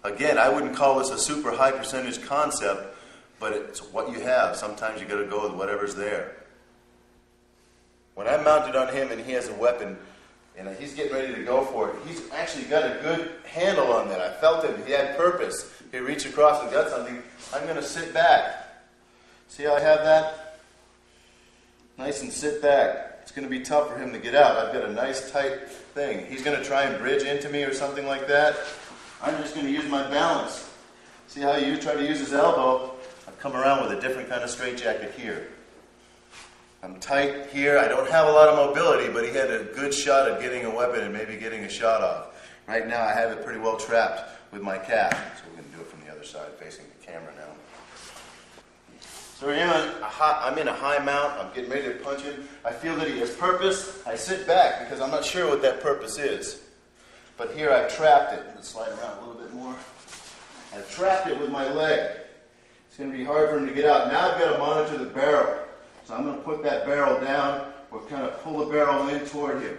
Again, I wouldn't call this a super high percentage concept, but it's what you have. Sometimes you got to go with whatever's there. When I'm mounted on him and he has a weapon, and he's getting ready to go for it, he's actually got a good handle on that. I felt him. He had purpose. He reached across and got something. I'm going to sit back. See how I have that? Nice and sit back. It's going to be tough for him to get out. I've got a nice tight thing. He's going to try and bridge into me or something like that. I'm just going to use my balance. See how you try to use his elbow? I've come around with a different kind of straitjacket here. I'm tight here. I don't have a lot of mobility, but he had a good shot at getting a weapon and maybe getting a shot off. Right now I have it pretty well trapped with my calf. So we're going to do it from the other side, facing the camera now. So I'm in a high mount. I'm getting ready to punch him. I feel that he has purpose. I sit back because I'm not sure what that purpose is. But here I've trapped it. Let's slide around a little bit more. I've trapped it with my leg. It's going to be hard for him to get out. Now I've got to monitor the barrel. So I'm going to put that barrel down or kind of pull the barrel in toward him.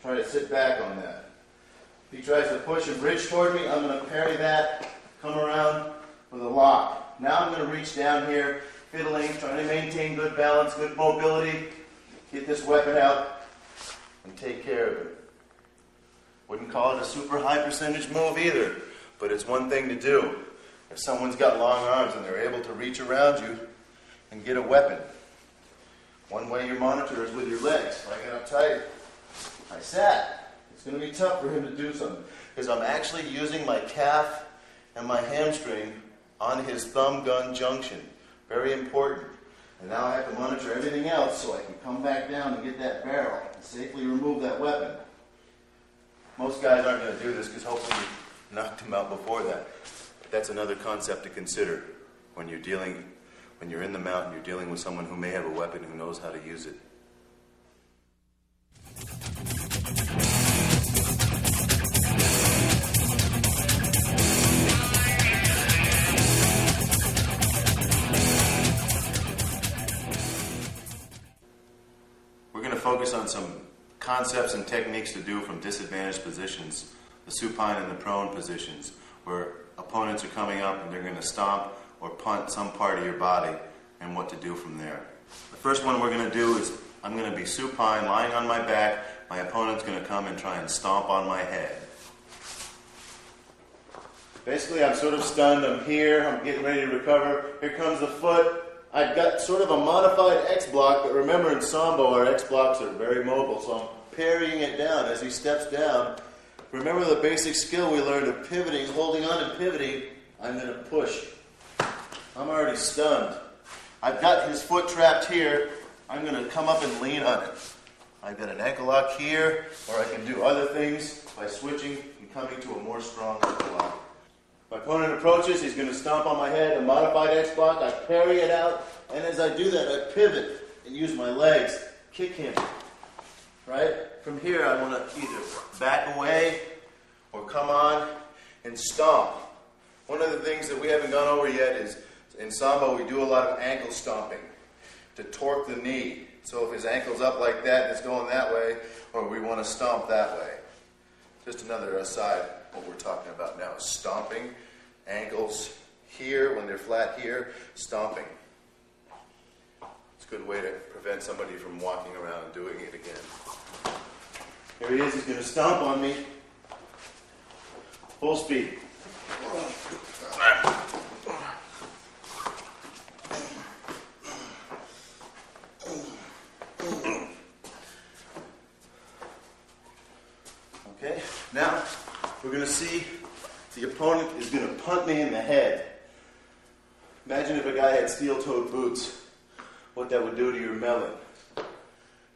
Try to sit back on that. If he tries to push and bridge toward me, I'm going to parry that, come around with a lock. Now I'm going to reach down here, fiddling, trying to maintain good balance, good mobility, get this weapon out, and take care of him. Wouldn't call it a super high percentage move either, but it's one thing to do. If someone's got long arms and they're able to reach around you and get a weapon, one way you monitor is with your legs. If I get uptight, I sat. It's going to be tough for him to do something because I'm actually using my calf and my hamstring on his thumb gun junction. Very important. And now I have to monitor everything else so I can come back down and get that barrel and safely remove that weapon. Most guys aren't going to do this because hopefully you knocked him out before that. But that's another concept to consider when you're in the mountain, you're dealing with someone who may have a weapon who knows how to use it. We're going to focus on some concepts and techniques to do from disadvantaged positions, the supine and the prone positions, where opponents are coming up and they're going to stomp or punt some part of your body, and what to do from there. The first one we're going to do is I'm going to be supine, lying on my back. My opponent's going to come and try and stomp on my head. Basically, I'm sort of stunned. I'm here. I'm getting ready to recover. Here comes the foot. I've got sort of a modified X block, but remember in Sambo our X blocks are very mobile, so I'm parrying it down as he steps down. Remember the basic skill we learned of pivoting, holding on and pivoting. I'm going to push. I'm already stunned. I've got his foot trapped here. I'm going to come up and lean on it. I've got an ankle lock here, or I can do other things by switching and coming to a more strong ankle lock. My opponent approaches, he's going to stomp on my head, a modified X block. I parry it out, and as I do that, I pivot and use my legs, kick him. Right? From here, I want to either back away or come on and stomp. One of the things that we haven't gone over yet is in Sambo, we do a lot of ankle stomping to torque the knee. So if his ankle's up like that and it's going that way, or we want to stomp that way. Just another aside, what we're talking about now is stomping. Ankles here, when they're flat here, stomping. It's a good way to prevent somebody from walking around and doing it again. Here he is, he's going to stomp on me. Full speed. Okay, now we're going to see the opponent is going to punt me in the head. Imagine if a guy had steel-toed boots, what that would do to your melon.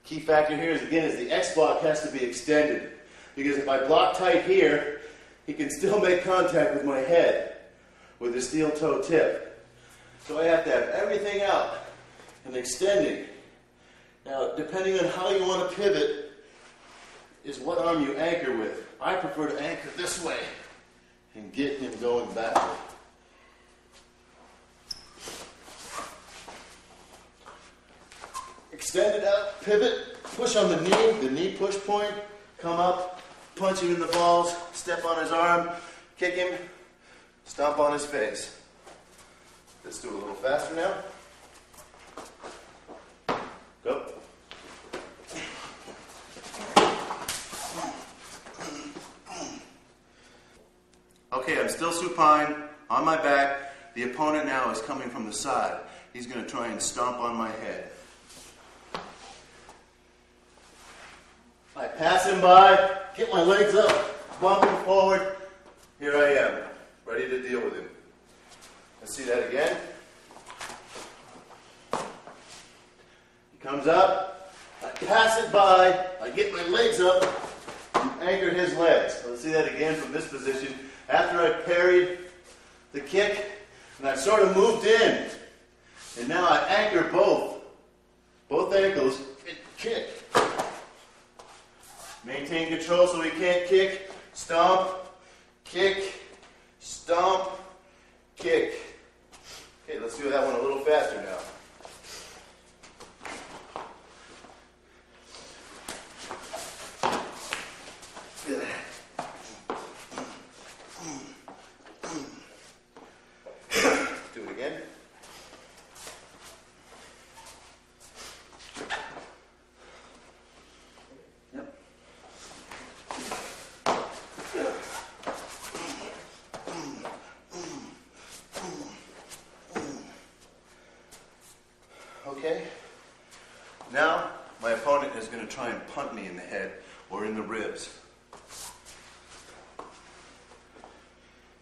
Key factor here is, again, is the X block has to be extended. Because if I block tight here, he can still make contact with my head with the steel-toe tip. So I have to have everything out and extending. Now, depending on how you want to pivot, is what arm you anchor with. I prefer to anchor this way and get him going backward. Extend it out, pivot, push on the knee push point, come up, punch him in the balls, step on his arm, kick him, stomp on his face. Let's do it a little faster now. Go. Okay, I'm still supine, on my back. The opponent now is coming from the side. He's going to try and stomp on my head. I pass him by, get my legs up, bump him forward. Here I am, ready to deal with him. Let's see that again. He comes up, I pass it by, I get my legs up, and anchor his legs. Let's see that again from this position. After I parried the kick, and I sort of moved in, and now I anchor both ankles, and kick. Maintain control so he can't kick, stomp, kick, stomp, kick. Okay, let's do that one a little faster now. Do it again. Yep. Okay. Now, my opponent is going to try and punt me in the head or in the ribs.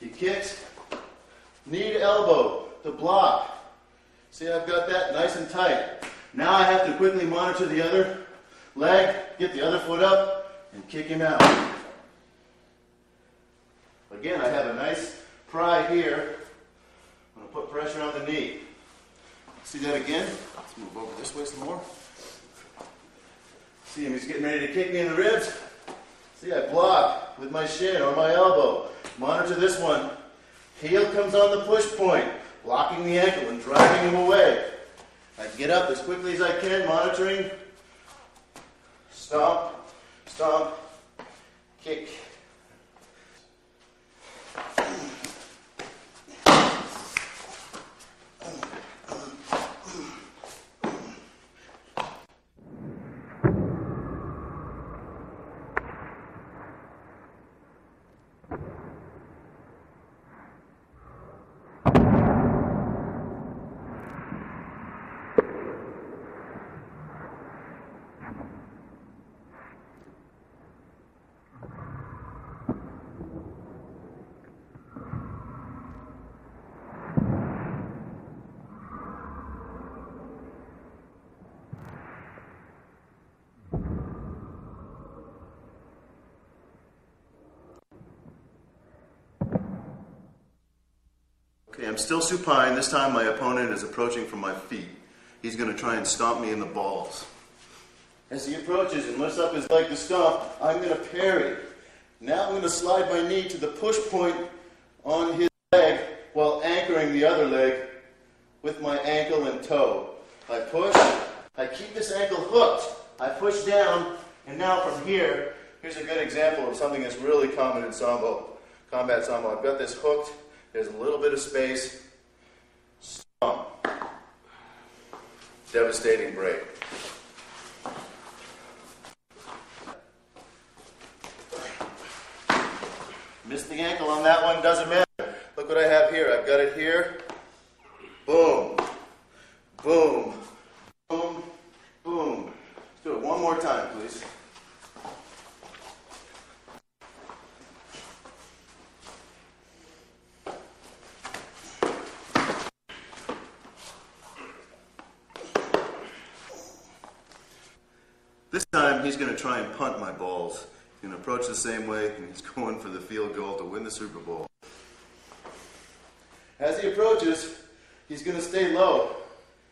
He kicks, knee to elbow to block. See, I've got that nice and tight. Now I have to quickly monitor the other leg, get the other foot up, and kick him out. Again, I have a nice pry here. I'm going to put pressure on the knee. See that again? Let's move over this way some more. See him, he's getting ready to kick me in the ribs. See, I block with my shin or my elbow. Monitor this one. Heel comes on the push point, blocking the ankle and driving him away. I get up as quickly as I can, monitoring. Stomp, stomp, kick. Okay, I'm still supine. This time my opponent is approaching from my feet. He's going to try and stomp me in the balls. As he approaches and lifts up his leg to stomp, I'm going to parry. Now I'm going to slide my knee to the push point on his leg while anchoring the other leg with my ankle and toe. I push, I keep this ankle hooked, I push down, and now from here, here's a good example of something that's really common in Sambo, combat Sambo. I've got this hooked. There's a little bit of space. Stomp. Devastating break. Missed the ankle on that one, doesn't matter. Look what I have here. I've got it here. Boom. Boom. Boom. Boom. Let's do it one more time, please. This time, he's going to try and punt my balls. He's going to approach the same way, and he's going for the field goal to win the Super Bowl. As he approaches, he's going to stay low.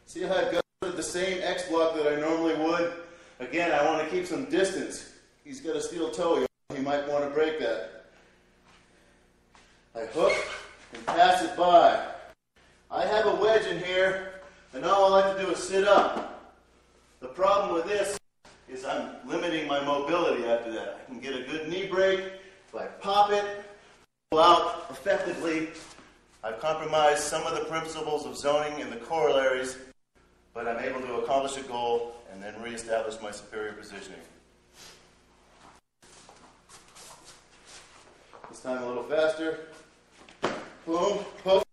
See how I've got the same X block that I normally would? Again, I want to keep some distance. He's got a steel toe. He might want to break that. I hook and pass it by. I have a wedge in here, and all I like to do is sit up. The problem with this is I'm limiting my mobility after that. I can get a good knee break. If I pop it, pull out effectively, I've compromised some of the principles of zoning in the corollaries, but I'm able to accomplish a goal and then reestablish my superior positioning. This time a little faster. Boom, poke,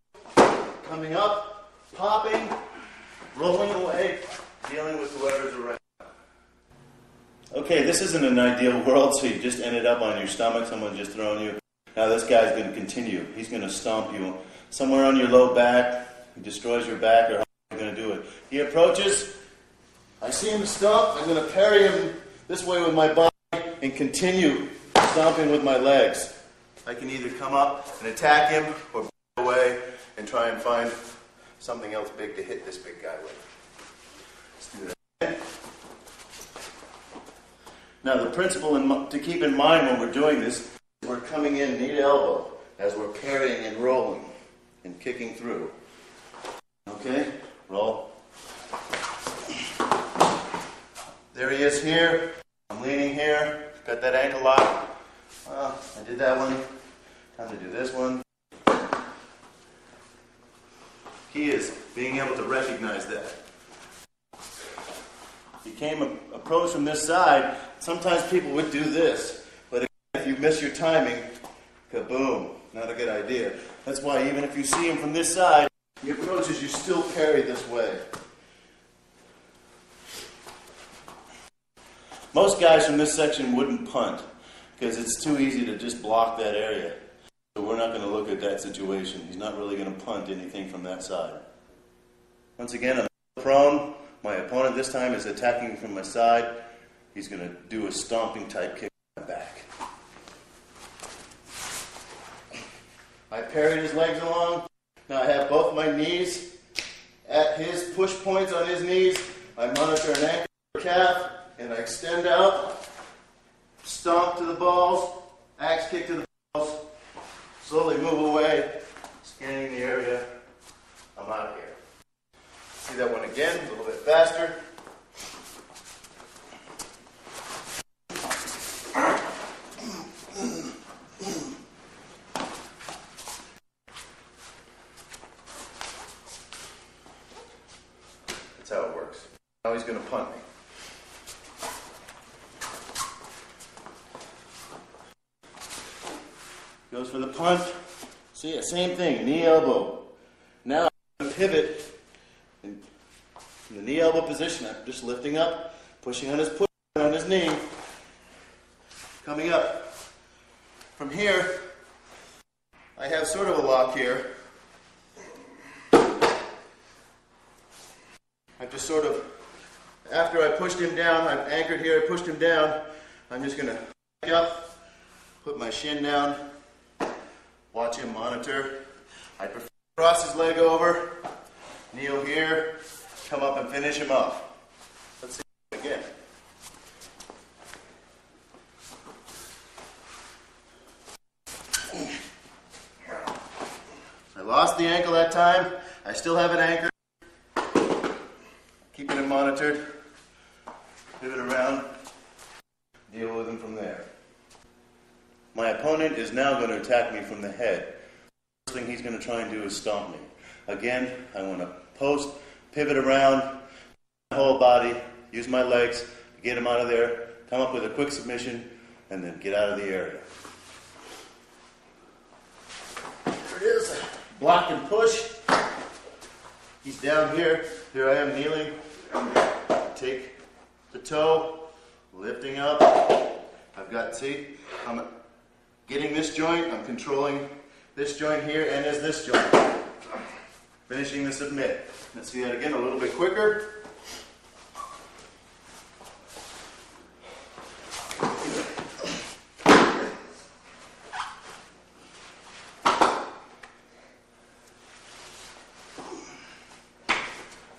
coming up, popping, rolling away, dealing with whoever's around. Okay, this isn't an ideal world, so you just ended up on your stomach, someone just thrown you. Now this guy's going to continue. He's going to stomp you somewhere on your low back. He destroys your back, or how are you going to do it? He approaches. I see him stomp. I'm going to parry him this way with my body and continue stomping with my legs. I can either come up and attack him or back away and try and find something else big to hit this big guy with. Let's do that. Now the principle to keep in mind when we're doing this, we're coming in knee to elbow as we're parrying and rolling and kicking through. Okay, roll. There he is here. I'm leaning here. Got that ankle lock. I did that one. Time to do this one. Key is being able to recognize that. You came approach from this side. Sometimes people would do this, but if you miss your timing, kaboom, not a good idea. That's why even if you see him from this side, he approaches, you still parry this way. Most guys from this section wouldn't punt because it's too easy to just block that area. So we're not going to look at that situation. He's not really going to punt anything from that side. Once again, I'm prone. My opponent this time is attacking from my side. He's going to do a stomping type kick in my back. I parried his legs along. Now I have both my knees at his push points on his knees. I monitor an ankle or calf, and I extend out, stomp to the balls, axe kick to the balls, slowly move away, scanning the area. I'm out of here. See that one again, a little bit faster. That's how it works. Now he's going to punt me. Goes for the punt. See it, same thing, knee elbow. Now I'm going to pivot in the knee elbow position. I'm just lifting up, pushing on his push on his knee, coming up. From here, I have sort of a lock here. I've just sort of, after I pushed him down, I'm anchored here, I pushed him down, I'm just going to back up, put my shin down, watch him monitor. I prefer to cross his leg over, kneel here, come up and finish him off. Let's see it again. I lost the ankle that time. I still have it anchored. Keeping him monitored. Pivot around. Deal with him from there. My opponent is now going to attack me from the head. The first thing he's going to try and do is stomp me. Again, I want to post, pivot around, my whole body, use my legs to get him out of there, come up with a quick submission, and then get out of the area. There it is. Block and push. He's down here. Here I am kneeling. Take the toe, lifting up. I've got, see, I'm getting this joint. I'm controlling this joint here and as this joint. Finishing the submit. Let's see that again a little bit quicker.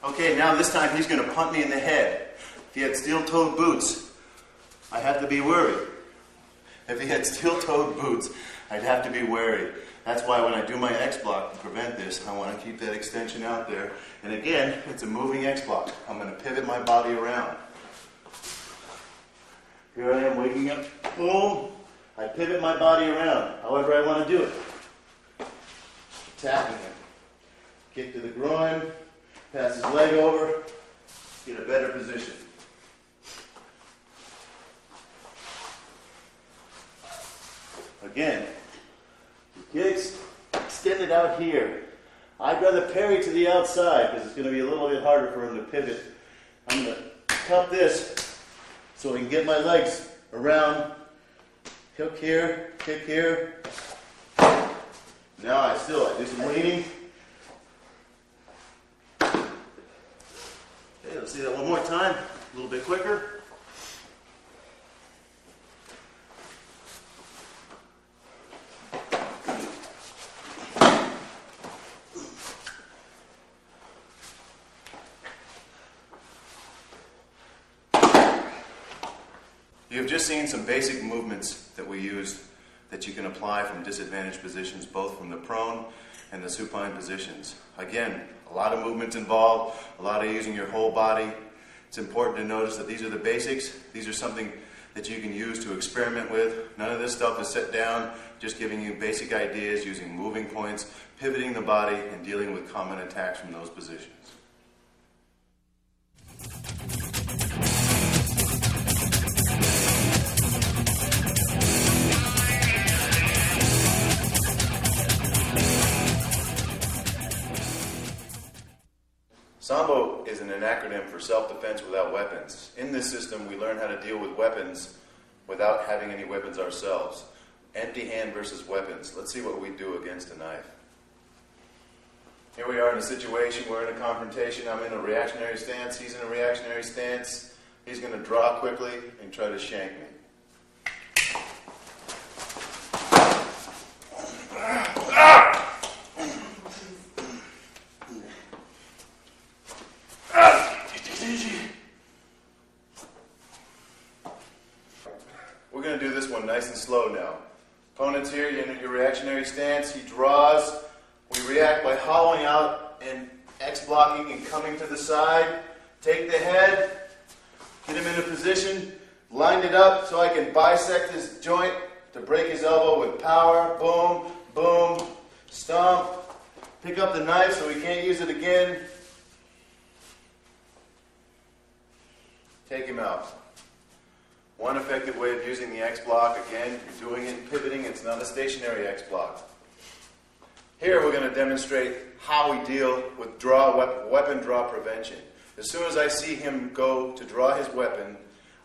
Okay, now this time he's going to punt me in the head. If he had steel-toed boots, I have to be worried. If he had steel-toed boots, I'd have to be wary. That's why when I do my X-block to prevent this, I want to keep that extension out there. And again, it's a moving X-block. I'm going to pivot my body around. Here I am waking up. Boom. I pivot my body around, however I want to do it. attacking him. Kick to the groin, pass his leg over, get a better position. Again, he kicks, extend it out here. I'd rather parry to the outside because it's going to be a little bit harder for him to pivot. I'm going to cup this so I can get my legs around. Hook here, kick here. Now I do some leaning. Okay, let's see that one more time, a little bit quicker. You've just seen some basic movements that we use that you can apply from disadvantaged positions, both from the prone and the supine positions. Again, a lot of movements involved, a lot of using your whole body. It's important to notice that these are the basics. These are something that you can use to experiment with. None of this stuff is set down, just giving you basic ideas using moving points, pivoting the body, and dealing with common attacks from those positions. SAMBO is an acronym for self-defense without weapons. In this system, we learn how to deal with weapons without having any weapons ourselves. Empty hand versus weapons. Let's see what we do against a knife. Here we are in a situation, we're in a confrontation. I'm in a reactionary stance, he's in a reactionary stance. He's going to draw quickly and try to shank me. We're going to do this one nice and slow now. Opponent's here, you're in your reactionary stance, he draws. We react by hollowing out and X-blocking and coming to the side. Take the head, get him in a position, line it up so I can bisect his joint to break his elbow with power. Boom, boom, stomp. Pick up the knife so he can't use it again. Take him out. One effective way of using the X-block, again, you're doing it pivoting, it's not a stationary X-block. Here we're going to demonstrate how we deal with weapon draw prevention. As soon as I see him go to draw his weapon,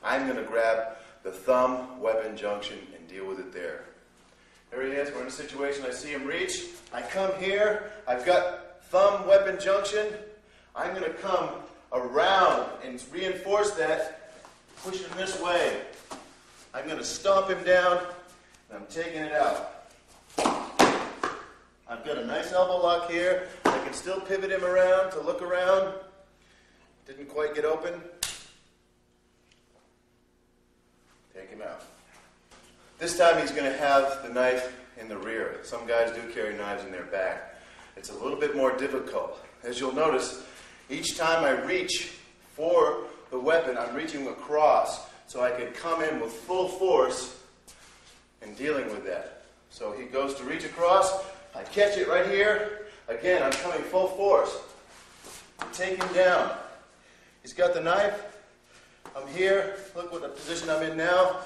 I'm going to grab the thumb weapon junction and deal with it there. Here he is, we're in a situation, I see him reach, I come here, I've got thumb weapon junction, I'm going to come around and reinforce that. Push him this way. I'm going to stomp him down, and I'm taking it out. I've got a nice elbow lock here. I can still pivot him around to look around. Didn't quite get open. Take him out. This time he's going to have the knife in the rear. Some guys do carry knives in their back. It's a little bit more difficult. As you'll notice, each time I reach for the weapon, I'm reaching across so I can come in with full force and dealing with that. So he goes to reach across, I catch it right here. Again, I'm coming full force. I take him down. He's got the knife. I'm here. Look what the position I'm in now.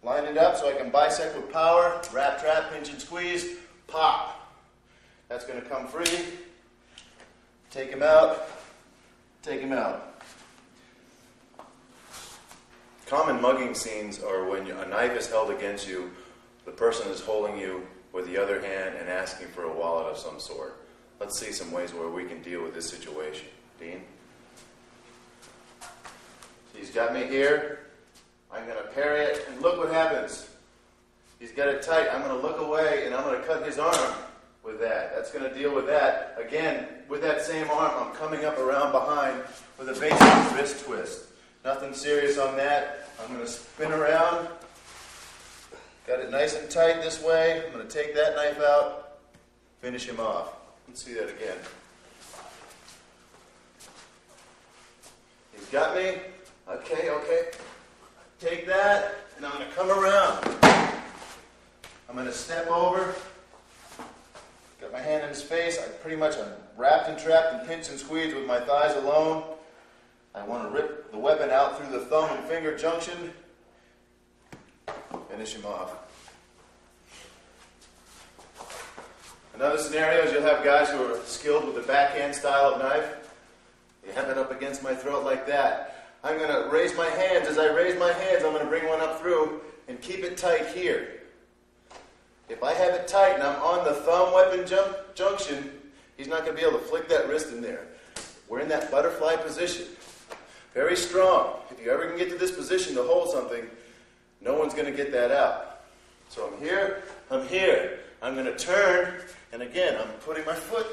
Line it up so I can bisect with power. Wrap, trap, pinch and squeeze. Pop. That's going to come free. Take him out. Take him out. Common mugging scenes are when a knife is held against you, the person is holding you with the other hand and asking for a wallet of some sort. Let's see some ways where we can deal with this situation. Dean? He's got me here. I'm going to parry it, and look what happens. He's got it tight. I'm going to look away, and I'm going to cut his arm with that. That's going to deal with that. Again, with that same arm, I'm coming up around behind with a basic wrist twist. Nothing serious on that. I'm going to spin around. Got it nice and tight this way. I'm going to take that knife out, finish him off. Let's see that again. He's got me. Okay. Take that, and I'm going to come around. I'm going to step over. Got my hand in his face. I'm wrapped and trapped and pinched and squeezed with my thighs alone. I want to rip the weapon out through the thumb and finger junction. Finish him off. Another scenario is you'll have guys who are skilled with the backhand style of knife. You have it up against my throat like that. I'm going to raise my hands. As I raise my hands, I'm going to bring one up through and keep it tight here. If I have it tight and I'm on the thumb weapon junction, he's not going to be able to flick that wrist in there. We're in that butterfly position. Very strong. If you ever can get to this position to hold something, no one's going to get that out. So I'm here, I'm going to turn, and again, I'm putting my foot,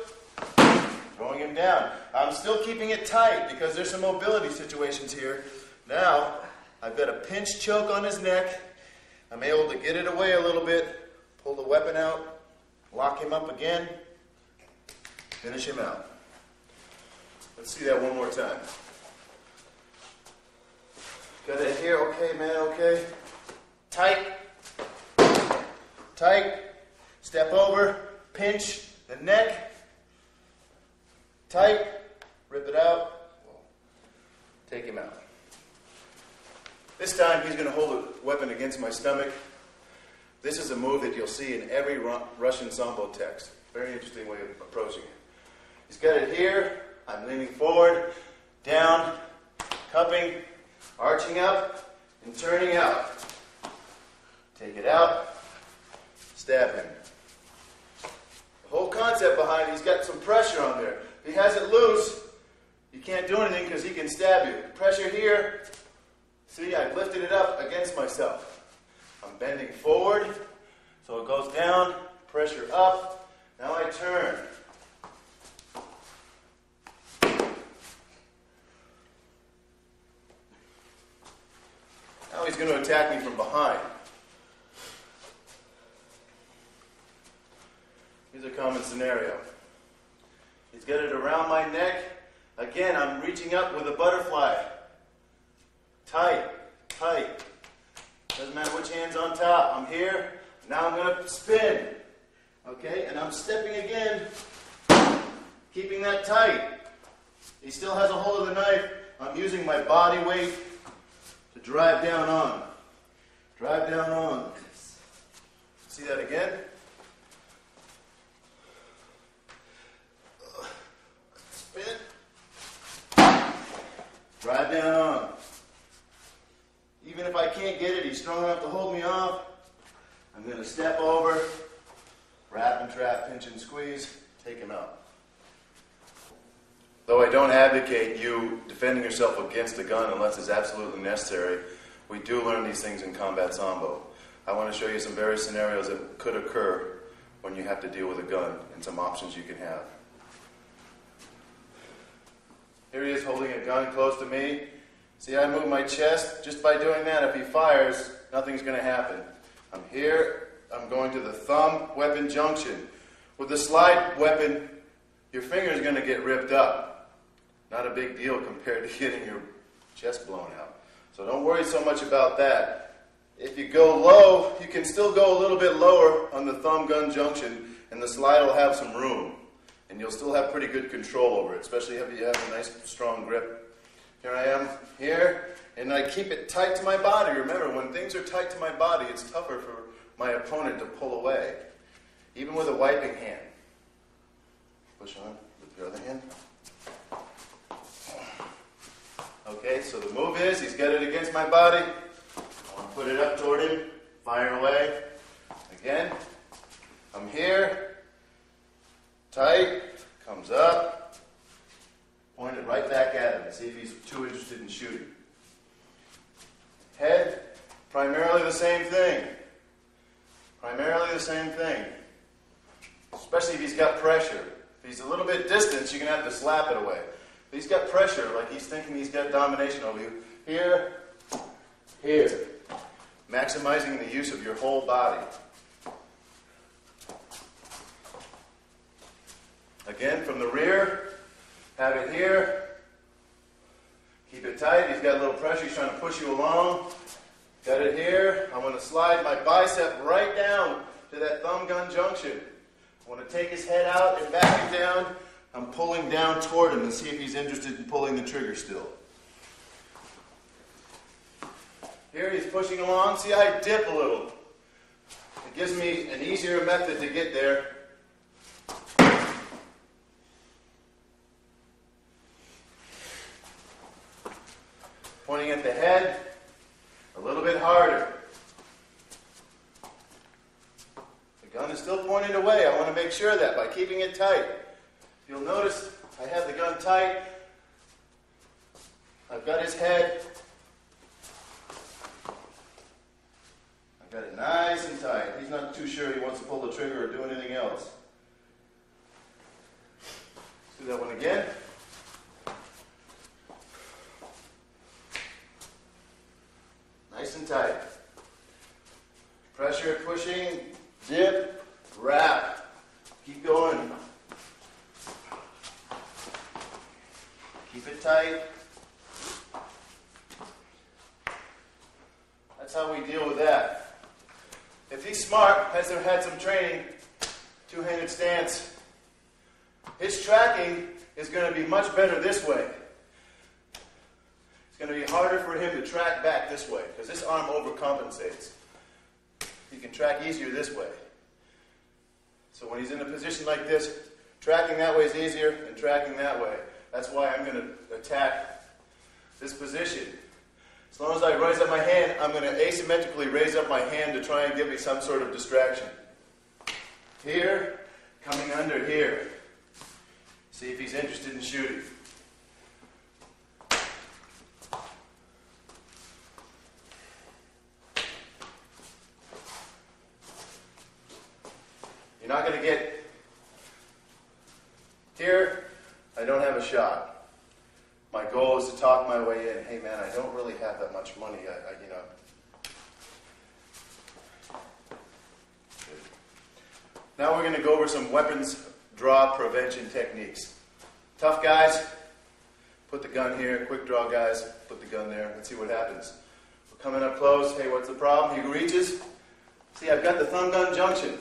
throwing him down. I'm still keeping it tight because there's some mobility situations here. Now, I've got a pinch choke on his neck. I'm able to get it away a little bit, pull the weapon out, lock him up again, finish him out. Let's see that one more time. Got it here, okay, man, okay. Tight, tight, step over, pinch the neck, tight, rip it out, take him out. This time he's going to hold a weapon against my stomach. This is a move that you'll see in every Russian Sambo text. Very interesting way of approaching it. He's got it here, I'm leaning forward, down, cupping, arching up, and turning out. Take it out, stab him. The whole concept behind it, he's got some pressure on there. If he has it loose, you can't do anything because he can stab you. Pressure here, see, I've lifted it up against myself. I'm bending forward, so it goes down, pressure up. Now I turn. Now he's going to attack me from behind. Here's a common scenario. He's got it around my neck. Again, I'm reaching up with a butterfly. Tight, tight. Doesn't matter which hand's on top. I'm here. Now I'm going to spin. Okay, and I'm stepping again, keeping that tight. He still has a hold of the knife. I'm using my body weight to drive down on. Drive down on. See that again? Spin. Drive down on. Even if I can't get it, he's strong enough to hold me off. I'm going to step over, wrap and trap, pinch and squeeze, take him out. Though I don't advocate you defending yourself against a gun unless it's absolutely necessary, we do learn these things in combat Sambo. I want to show you some various scenarios that could occur when you have to deal with a gun and some options you can have. Here he is holding a gun close to me. See, I move my chest. Just by doing that, if he fires, nothing's going to happen. I'm here. I'm going to the thumb weapon junction. With the slide weapon, your finger is going to get ripped up. Not a big deal compared to getting your chest blown out. So don't worry so much about that. If you go low, you can still go a little bit lower on the thumb gun junction, and the slide will have some room. And you'll still have pretty good control over it, especially if you have a nice, strong grip. Here I am, here, and I keep it tight to my body. Remember, when things are tight to my body, it's tougher for my opponent to pull away, even with a wiping hand. Push on with your other hand. Okay, so the move is, he's got it against my body. I want to put it up toward him, fire away. Again, I'm here, tight, comes up. Point it right back at him and see if he's too interested in shooting. Head, primarily the same thing. Primarily the same thing. Especially if he's got pressure. If he's a little bit distant, you're going to have to slap it away. If he's got pressure, like he's thinking he's got domination over you, here, here. Maximizing the use of your whole body. Again, from the rear, have it here. Keep it tight. He's got a little pressure. He's trying to push you along. Got it here. I'm going to slide my bicep right down to that thumb gun junction. I want to take his head out and back it down. I'm pulling down toward him and see if he's interested in pulling the trigger still. Here he's pushing along. See, I dip a little. It gives me an easier method to get there. Pointing at the head, a little bit harder. The gun is still pointing away. I want to make sure of that by keeping it tight. You'll notice I have the gun tight. I've got his head. I've got it nice and tight. He's not too sure he wants to pull the trigger or do anything else. Let's do that one again. Nice and tight. Pressure, pushing, dip, wrap. Keep going. Keep it tight. That's how we deal with that. If he's smart, has had some training, two-handed stance, his tracking is going to be much better this way. It's going to be harder for him to track back this way because this arm overcompensates. He can track easier this way. So when he's in a position like this, tracking that way is easier than tracking that way. That's why I'm going to attack this position. As long as I raise up my hand, I'm going to asymmetrically raise up my hand to try and give me some sort of distraction. Here, coming under here. See if he's interested in shooting. You're not going to get here. I don't have a shot. My goal is to talk my way in. Hey man, I don't really have that much money. Now we're going to go over some weapons draw prevention techniques. Tough guys, put the gun here. Quick draw guys, put the gun there. Let's see what happens. We're coming up close. Hey, what's the problem? He reaches. See, I've got the thumb gun junction.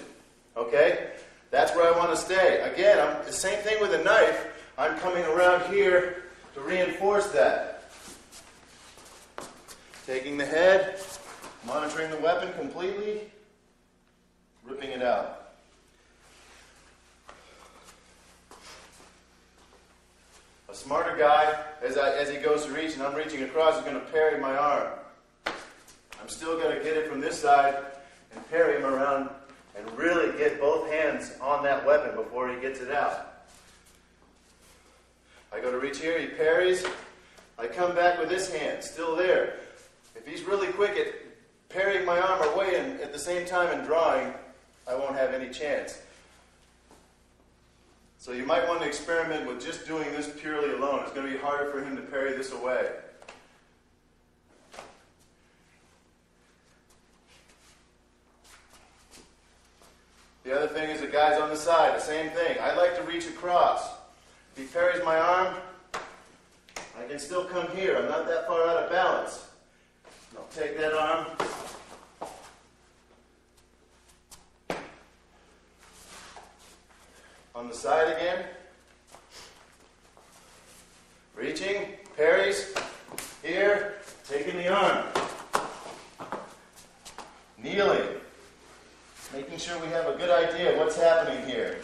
Okay? That's where I want to stay. Again, the same thing with a knife. I'm coming around here to reinforce that. Taking the head, monitoring the weapon completely, ripping it out. A smarter guy, as he goes to reach and I'm reaching across, is going to parry my arm. I'm still going to get it from this side and parry him around and really get both hands on that weapon before he gets it out. I go to reach here, he parries. I come back with this hand, still there. If he's really quick at parrying my arm away and at the same time and drawing, I won't have any chance. So you might want to experiment with just doing this purely alone. It's going to be harder for him to parry this away. The other thing is the guys on the side, the same thing. I like to reach across. If he parries my arm, I can still come here. I'm not that far out of balance. I'll take that arm. On the side again. Reaching, parries, here, taking the arm. Kneeling. Making sure we have a good idea of what's happening here.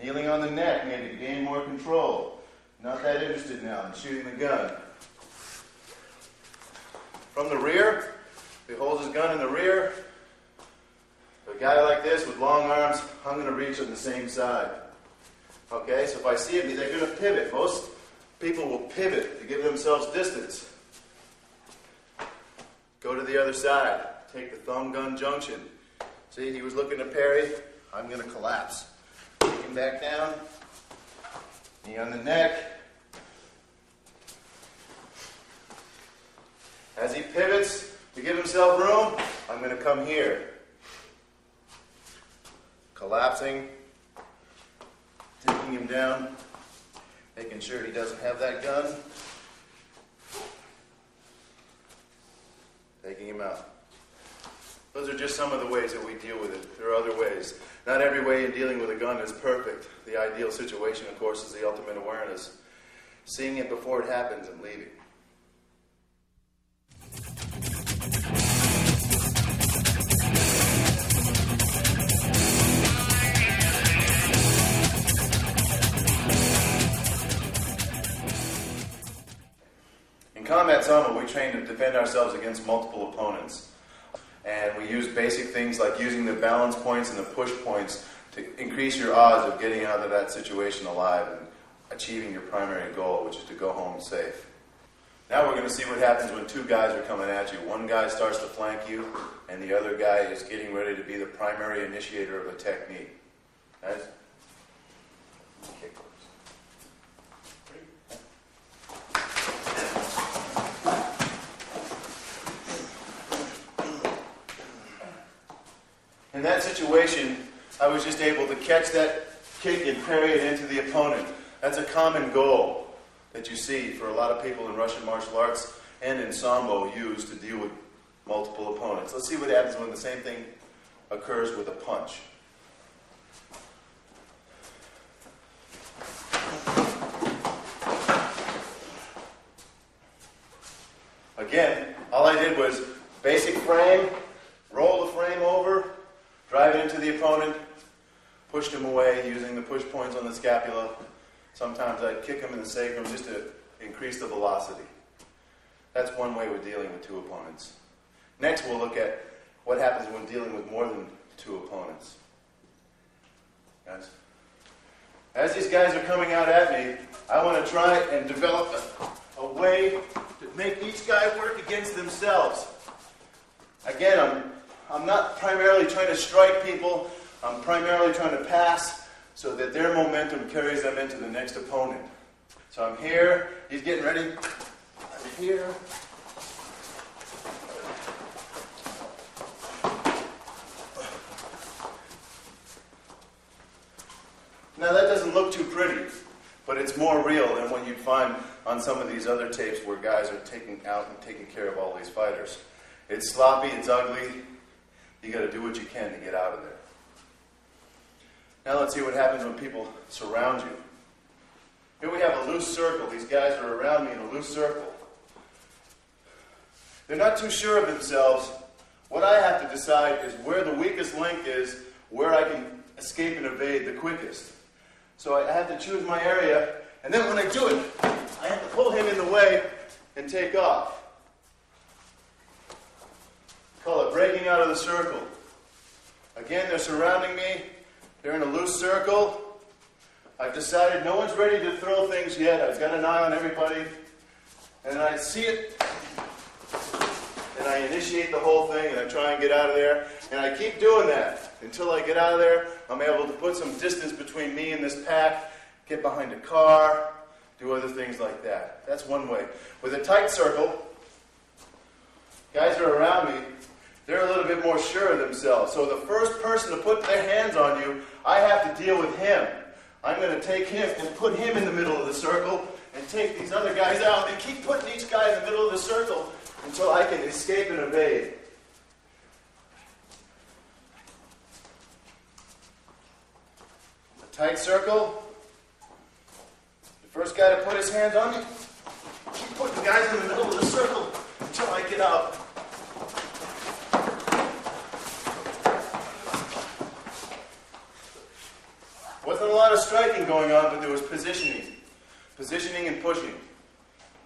Kneeling on the neck, maybe to gain more control. Not that interested now in shooting the gun. From the rear, he holds his gun in the rear. A guy like this with long arms, I'm going to reach on the same side. Okay, so if I see him, they're going to pivot. Most people will pivot to give themselves distance. Go to the other side. Take the thumb gun junction. See, he was looking to parry. I'm going to collapse. Take him back down. Knee on the neck. As he pivots to give himself room, I'm going to come here. Collapsing. Taking him down. Making sure he doesn't have that gun. Taking him out. Those are just some of the ways that we deal with it. There are other ways. Not every way in dealing with a gun is perfect. The ideal situation, of course, is the ultimate awareness. Seeing it before it happens and leaving. In combat SAMBO, we train to defend ourselves against multiple opponents. And we use basic things like using the balance points and the push points to increase your odds of getting out of that situation alive and achieving your primary goal, which is to go home safe. Now we're going to see what happens when two guys are coming at you. One guy starts to flank you, and the other guy is getting ready to be the primary initiator of a technique. Guys? Kick. In that situation, I was just able to catch that kick and parry it into the opponent. That's a common goal that you see for a lot of people in Russian martial arts and in SAMBO used to deal with multiple opponents. Let's see what happens when the same thing occurs with a punch. Again, all I did was basic frame, roll the frame over, drive it into the opponent, pushed him away using the push points on the scapula. Sometimes I'd kick him in the sacrum just to increase the velocity. That's one way we're dealing with two opponents. Next, we'll look at what happens when dealing with more than two opponents. Guys, as these guys are coming out at me, I want to try and develop a way to make each guy work against themselves. Again, I'm not primarily trying to strike people. I'm primarily trying to pass so that their momentum carries them into the next opponent. So I'm here. He's getting ready. I'm here. Now that doesn't look too pretty, but it's more real than what you'd find on some of these other tapes where guys are taking out and taking care of all these fighters. It's sloppy, it's ugly. You got to do what you can to get out of there. Now let's see what happens when people surround you. Here we have a loose circle. These guys are around me in a loose circle. They're not too sure of themselves. What I have to decide is where the weakest link is, where I can escape and evade the quickest. So I have to choose my area, and then when I do it, I have to pull him in the way and take off. Call it breaking out of the circle. Again, they're surrounding me. They're in a loose circle. I've decided no one's ready to throw things yet. I've got an eye on everybody. And I see it. And I initiate the whole thing, and I try and get out of there. And I keep doing that until I get out of there. I'm able to put some distance between me and this pack, get behind a car, do other things like that. That's one way. With a tight circle, guys are around me. They're a little bit more sure of themselves. So the first person to put their hands on you, I have to deal with him. I'm going to take him and put him in the middle of the circle and take these other guys out and keep putting each guy in the middle of the circle until I can escape and evade. A tight circle. The first guy to put his hands on me, keep putting guys in the middle of the circle until I get out. Wasn't a lot of striking going on, but there was positioning and pushing.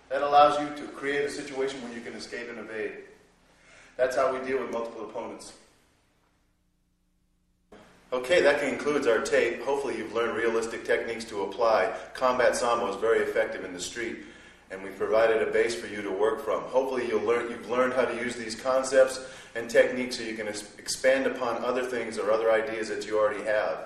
That allows you to create a situation where you can escape and evade. That's how we deal with multiple opponents. Okay, that concludes our tape. Hopefully you've learned realistic techniques to apply. Combat SAMBO is very effective in the street, and we've provided a base for you to work from. Hopefully you've learned how to use these concepts and techniques so you can expand upon other things or other ideas that you already have.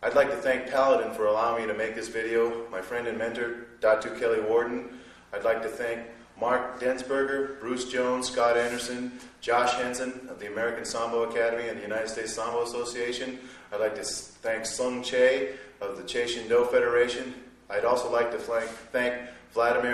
I'd like to thank Paladin for allowing me to make this video, my friend and mentor, Datu Kelly Warden. I'd like to thank Mark Densberger, Bruce Jones, Scott Anderson, Josh Henson of the American Sambo Academy and the United States Sambo Association. I'd like to thank Sung Che of the Che Shindo Federation. I'd also like to thank Vladimir